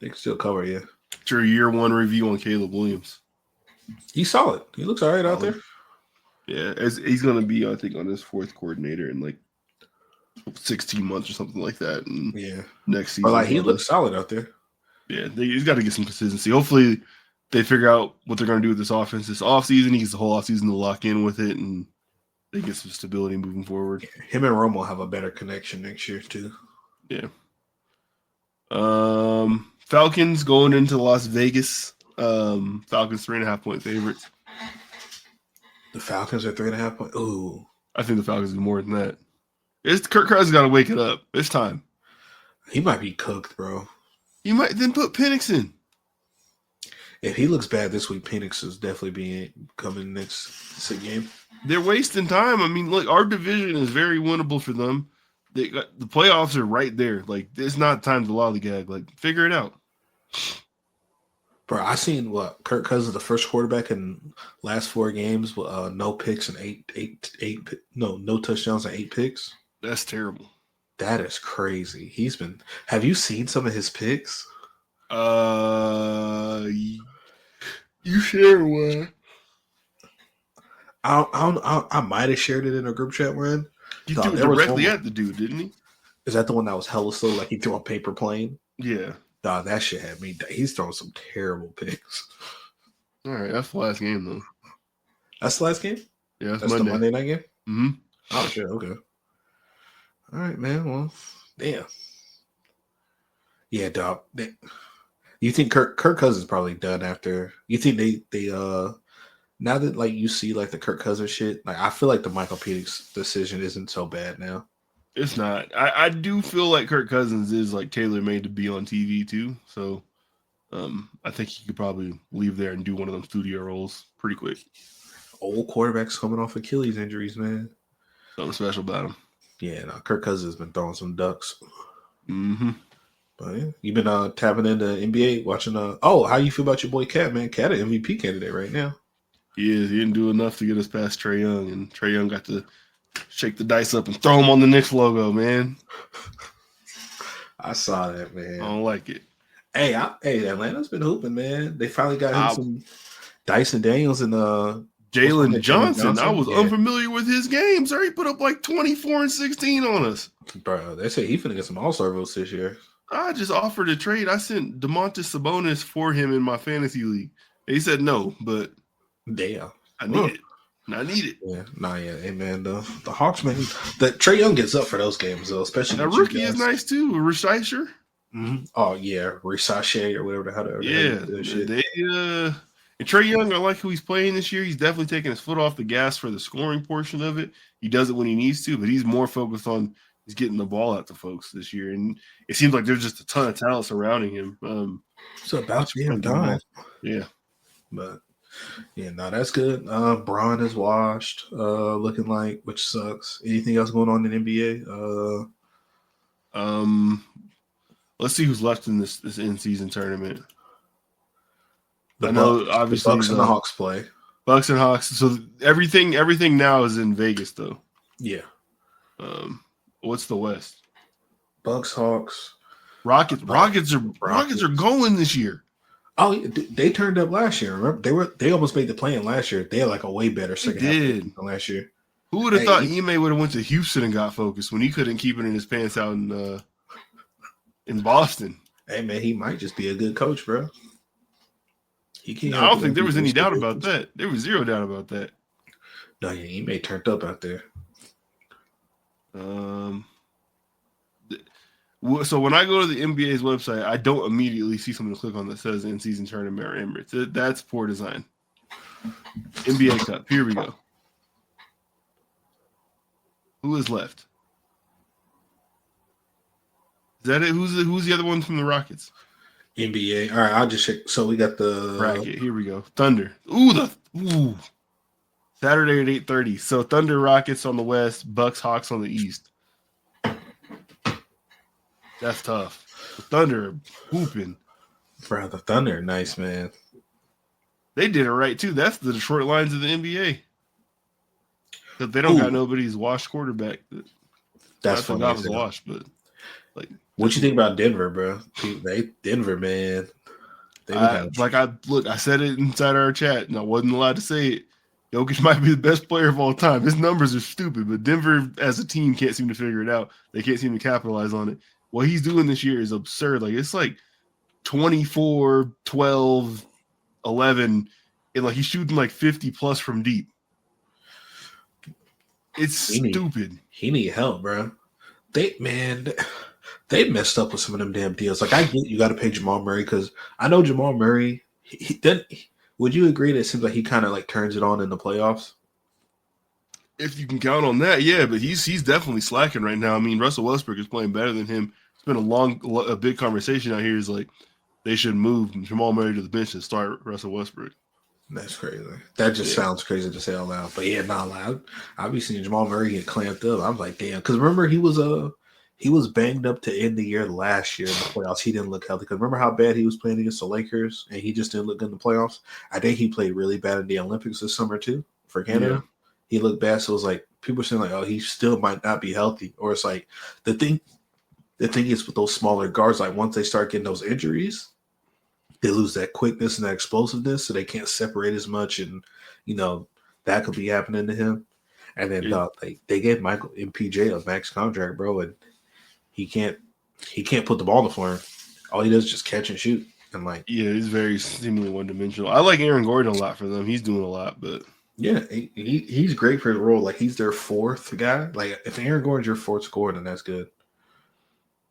they can still cover, yeah. It's your year 1 review on Caleb Williams. He's solid. He looks all right out there. Yeah, he's going to be, I think, on his 4th coordinator in like 16 months or something like that. And yeah. Next season. But like he looks solid out there. Yeah, he's got to get some consistency. Hopefully they figure out what they're going to do with this offense this offseason. He gets the whole offseason to lock in with it, and they get some stability moving forward. Yeah, him and Romo have a better connection next year, too. Yeah. Falcons going into Las Vegas. Falcons 3.5-point favorites. The Falcons are 3.5 points. Ooh. I think the Falcons do more than that. Kirk Cousins got to wake it up. It's time. He might be cooked, bro. You might then put Penix in. If he looks bad this week, Penix is definitely coming next game. They're wasting time. I mean, look, our division is very winnable for them. The playoffs are right there. Like, it's not time to lollygag. Like, figure it out. Bro, I seen Kirk Cousins, the first quarterback in last 4 games, no picks and no touchdowns and 8 picks. That's terrible. That is crazy. Have you seen some of his picks? You shared one. I might have shared it in a group chat one. He threw directly at the dude, didn't he? Is that the one that was hella slow? Like he threw a paper plane? Yeah. Dog, that shit had me. He's throwing some terrible picks. All right, that's the last game though. That's the last game? Yeah, that's Monday. The Monday night game? Mm-hmm. Oh shit, okay. All right, man. Well, damn. Yeah, dog. You think Kirk Cousins probably done after? You think they now that like you see like the Kirk Cousins shit, like I feel like the Michael Penix decision isn't so bad now. It's not. I do feel like Kirk Cousins is like tailor made to be on TV too. So I think he could probably leave there and do one of them studio roles pretty quick. Old quarterbacks coming off Achilles injuries, man. Something special about him. Yeah, no, Kirk Cousins has been throwing some ducks. Mm-hmm. But yeah, you've been tapping into NBA, watching. How you feel about your boy Cat, man? Cat, an MVP candidate right now. He is. He didn't do enough to get us past Trae Young, and Trae Young got to shake the dice up and throw him on the Knicks logo, man. I saw that, man. I don't like it. Hey, Atlanta's been hooping, man. They finally got him some Dyson Daniels and Jalen Johnson. I was unfamiliar with his game, sir. He put up like 24 and 16 on us. Bro, they say he finna get some All-Star votes this year. I just offered a trade. I sent DeMontis Sabonis for him in my fantasy league. He said no, but damn, I need it. I need it. Yeah, hey man, the Hawks, man. The Trae Young gets up for those games though, especially the rookie is nice too. Rishaisher. Mm-hmm. Oh yeah, Rishaisher or whatever the hell. And Trae Young, I like who he's playing this year. He's definitely taking his foot off the gas for the scoring portion of it. He does it when he needs to, but he's more focused on he's getting the ball out to folks this year. And it seems like there's just a ton of talent surrounding him. So about damn time. Yeah. But yeah, no, that's good. Bron is washed, looking like, which sucks. Anything else going on in NBA? Let's see who's left in this in-season tournament. Obviously the Bucks and the Hawks play. Bucks and Hawks. So everything now is in Vegas though. Yeah. What's the West? Bucks, Hawks, Rockets. Rockets are going this year. Oh, they turned up last year. Remember, they almost made the play-in last year. They had like a way better second half than last year. Who would have thought Ime would have went to Houston and got focused when he couldn't keep it in his pants out in Boston? Hey man, he might just be a good coach, bro. I don't think there was any doubt about that. There was zero doubt about that. No, yeah, Ime turned up out there. So when I go to the NBA's website, I don't immediately see something to click on that says in-season tournament or Emirates. That's poor design. NBA Cup. Here we go. Who is left? Is that it? Who's the other one from the Rockets? NBA. All right, I'll just check. So we got the bracket. Here we go. Thunder. Saturday at 8:30. So Thunder, Rockets on the West, Bucks, Hawks on the East. That's tough. The Thunder are hooping. Bro, the Thunder are nice, man. They did it right too. That's the Detroit Lions of the NBA. Because they don't got nobody's washed quarterback. That's funny. Was washed, but like, what you think about Denver, bro? Denver, man. I said it inside our chat, and I wasn't allowed to say it. Jokic might be the best player of all time. His numbers are stupid, but Denver as a team can't seem to figure it out. They can't seem to capitalize on it. What he's doing this year is absurd. Like, it's like 24, 12, 11, and like he's shooting like 50 plus from deep. It's stupid. He need help, bro. They messed up with some of them damn deals. Like, I get you got to pay Jamal Murray because I know Jamal Murray. Would you agree that it seems like he kind of like turns it on in the playoffs? If you can count on that, yeah. But he's definitely slacking right now. I mean, Russell Westbrook is playing better than him. It's been a big conversation out here. Is like they should move Jamal Murray to the bench and start Russell Westbrook. That's crazy. That just sounds crazy to say out loud. But yeah, not loud. I've been seeing Jamal Murray get clamped up. I'm like, damn. Because remember, he was banged up to end the year last year in the playoffs. He didn't look healthy. Because remember how bad he was playing against the Lakers, and he just didn't look good in the playoffs. I think he played really bad in the Olympics this summer too for Canada. Yeah. He looked bad. So it was like people were saying like, oh, he still might not be healthy. Or it's like the thing is with those smaller guards, like once they start getting those injuries, they lose that quickness and that explosiveness, so they can't separate as much, and that could be happening to him. And then they gave Michael MPJ a max contract, bro, and he can't put the ball on the floor. All he does is just catch and shoot. And like, yeah, he's very seemingly one dimensional. I like Aaron Gordon a lot for them. He's doing a lot, but yeah, he's great for the role. Like he's their fourth guy. Like if Aaron Gordon's your fourth scorer, then that's good.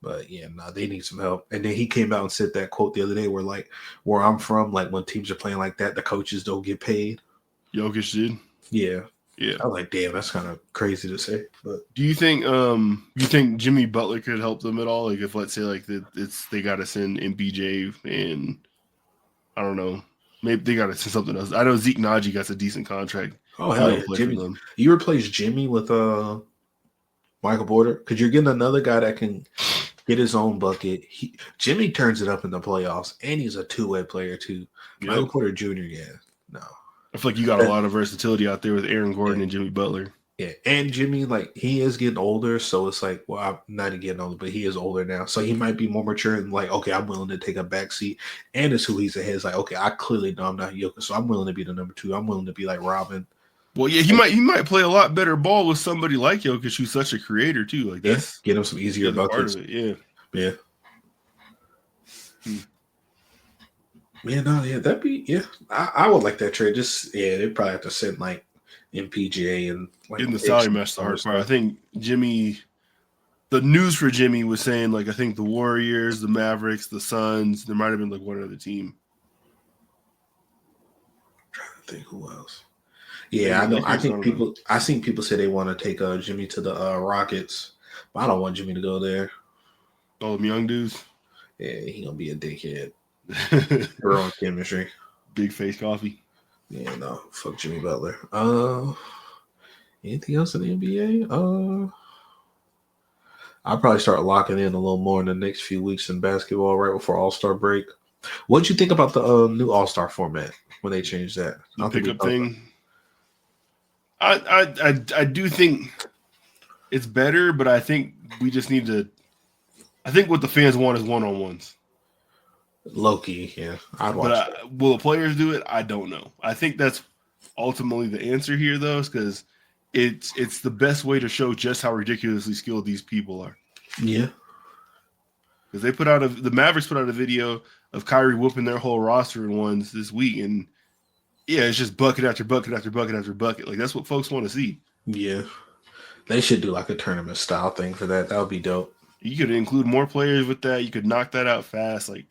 But yeah, no, they need some help. And then he came out and said that quote the other day where I'm from, like when teams are playing like that, the coaches don't get paid. Jokic did. Yeah. Yeah. I was like, damn, that's kind of crazy to say. But do you think Jimmy Butler could help them at all? Like if let's say like they gotta send MPJ and I don't know, maybe they gotta send something else. I know Zeke Naji got a decent contract. Oh hell yeah, Jimmy! You replace Jimmy with Michael Porter because you're getting another guy that can get his own bucket. Jimmy turns it up in the playoffs, and he's a two-way player too. Yep. Michael Porter Jr. Yeah, no. I feel like you got a lot of versatility out there with Aaron Gordon and Jimmy Butler. Yeah, and Jimmy, like he is getting older, so it's like, well, I'm not getting older, but he is older now, so he might be more mature and like, okay, I'm willing to take a back seat, and it's who he's ahead. It's like, okay, I clearly know I'm not Jokic, so I'm willing to be the number 2. I'm willing to be like Robin. Well, yeah, he might play a lot better ball with somebody like Jokic, who's such a creator too. Like that's get him some easier buckets. Yeah. Yeah, no, yeah, that'd be I would like that trade. Just they'd probably have to send like MPJ and like in the salary match. The hard part, I think Jimmy. The news for Jimmy was saying like I think the Warriors, the Mavericks, the Suns. There might have been like one other team. I'm trying to think who else. Yeah, I know. I seen people say they want to take Jimmy to the Rockets, but I don't want Jimmy to go there. All them young dudes. Yeah, he gonna be a dickhead. We're on chemistry. Big face coffee. Yeah, no, fuck Jimmy Butler. Anything else in the NBA? I'll probably start locking in a little more in the next few weeks in basketball right before All-Star break. What'd you think about the new All-Star format when they changed that? The pickup thing. I do think it's better, but I think we just need to. I think what the fans want is one-on-ones. Low-key, yeah. I'd watch that. Will the players do it? I don't know. I think that's ultimately the answer here, though, because it's the best way to show just how ridiculously skilled these people are. Yeah. Because the Mavericks put out a video of Kyrie whooping their whole roster in ones this week, and yeah, it's just bucket after bucket after bucket after bucket. Like that's what folks want to see. Yeah. They should do like a tournament style thing for that. That would be dope. You could include more players with that. You could knock that out fast. Like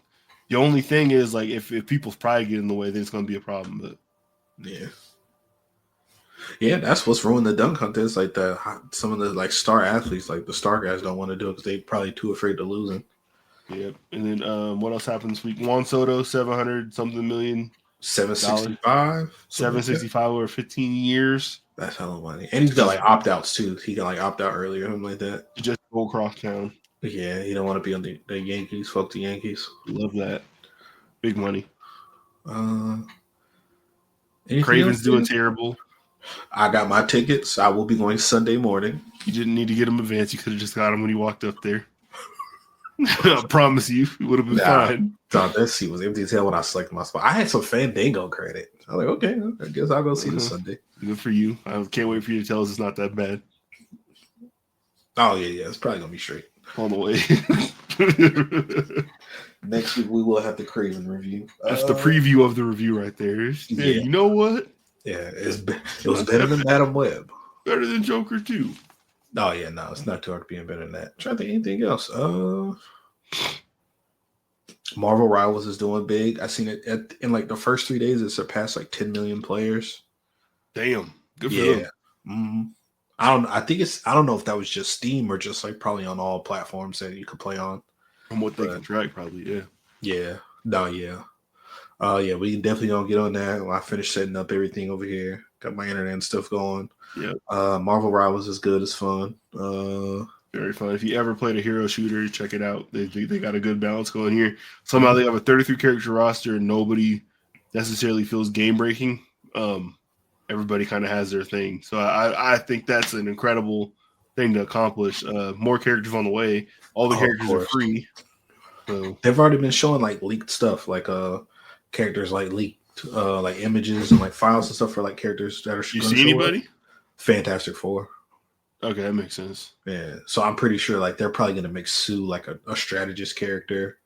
the only thing is like if people's pride get in the way, then it's going to be a problem. But yeah, that's what's ruined the dunk contest. Like some of the like star athletes, like the star guys, don't want to do it because they're probably too afraid of losing. Yep. And then what else happened this week? Juan Soto, 700 something million. 765. 765 over 15 years. That's hella money. And he's got like opt outs too. He can like opt out earlier, something like that. Just go across town. Yeah, he don't want to be on the Yankees. Fuck the Yankees. Love that. Big money. Craven's doing terrible. I got my tickets. I will be going Sunday morning. You didn't need to get them advance. You could have just got them when you walked up there. I promise you, it would have been fine. That seat was empty as hell when I selected my spot. I had some Fandango credit. I was like, okay, I guess I'll go see this Sunday. Good for you. I can't wait for you to tell us it's not that bad. Oh, yeah. It's probably going to be straight. On the way. Next week, we will have the Craven review. That's the preview of the review right there. Yeah. You know what? Yeah, it was better than Madam Web. Better than Joker 2. Oh, yeah, no, it's not too hard to be better than that. I'm trying to think anything else. Marvel Rivals is doing big. I seen it in like the first 3 days. It surpassed like 10 million players. Damn, good for them. Mm-hmm. I don't know if that was just Steam or just like probably on all platforms that you could play on. From what they can track, probably, yeah. Yeah. No, yeah. Yeah, we definitely gonna get on that. When I finish setting up everything over here, got my internet and stuff going. Yeah. Marvel Rivals is good. It's fun. Very fun. If you ever played a hero shooter, check it out. They got a good balance going here. Somehow they have a 33 character roster and nobody necessarily feels game breaking. Everybody kind of has their thing. So I think that's an incredible thing to accomplish. More characters on the way. All the characters are free. So they've already been showing like leaked stuff, like characters like leaked like images and like files and stuff for like characters that are. You see anybody? Fantastic Four. Okay, that makes sense. Yeah, so I'm pretty sure like they're probably gonna make Sue like a strategist character,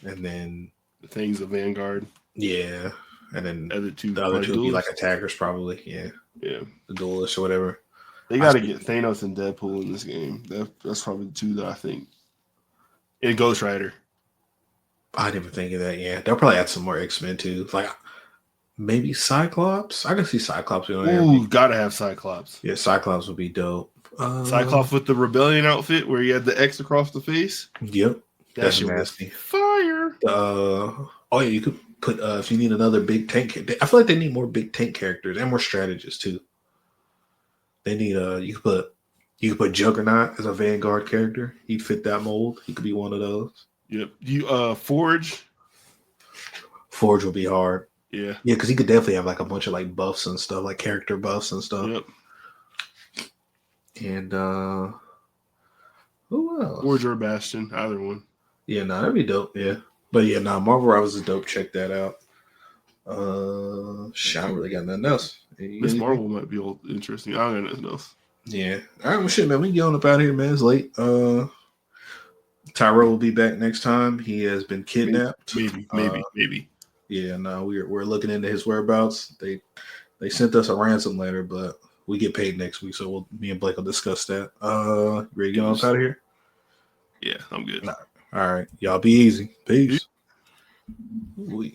and then the thing's a Vanguard. Yeah, and then the other two will be like attackers probably. Yeah, the duelists or whatever. They got to get Thanos and Deadpool in this game. That's probably the two that I think And Ghost Rider. I didn't even think of that. Yeah, they'll probably add some more X-Men too. Like maybe Cyclops. I can see Cyclops being on there. Ooh, gotta have Cyclops. Yeah, Cyclops would be dope. Cyclops with the Rebellion outfit where he had the X across the face. Yep, That shit was nasty. Fire. Oh yeah, you could put if you need another big tank. I feel like they need more big tank characters and more strategists too. They need you could put Juggernaut as a Vanguard character. He'd fit that mold. He could be one of those. Yep. You Forge. Forge will be hard. Yeah. Yeah, because he could definitely have like a bunch of like buffs and stuff, like character buffs and stuff. Yep. And who else? Forge or Bastion, either one. Yeah, no, that'd be dope. Yeah. But yeah, no, Marvel Rivals is dope. Check that out. I don't really got nothing else. Miss Marvel might be interesting. I don't got nothing else. Yeah. All right, well, shit, man. We can get on up out of here, man. It's late. Tyrell will be back next time. He has been kidnapped. Maybe. Yeah, no, we're looking into his whereabouts. They sent us a ransom letter, but we get paid next week, so me and Blake will discuss that. Ready to get on up out of here? Yeah, I'm good. All right, y'all be easy. Peace.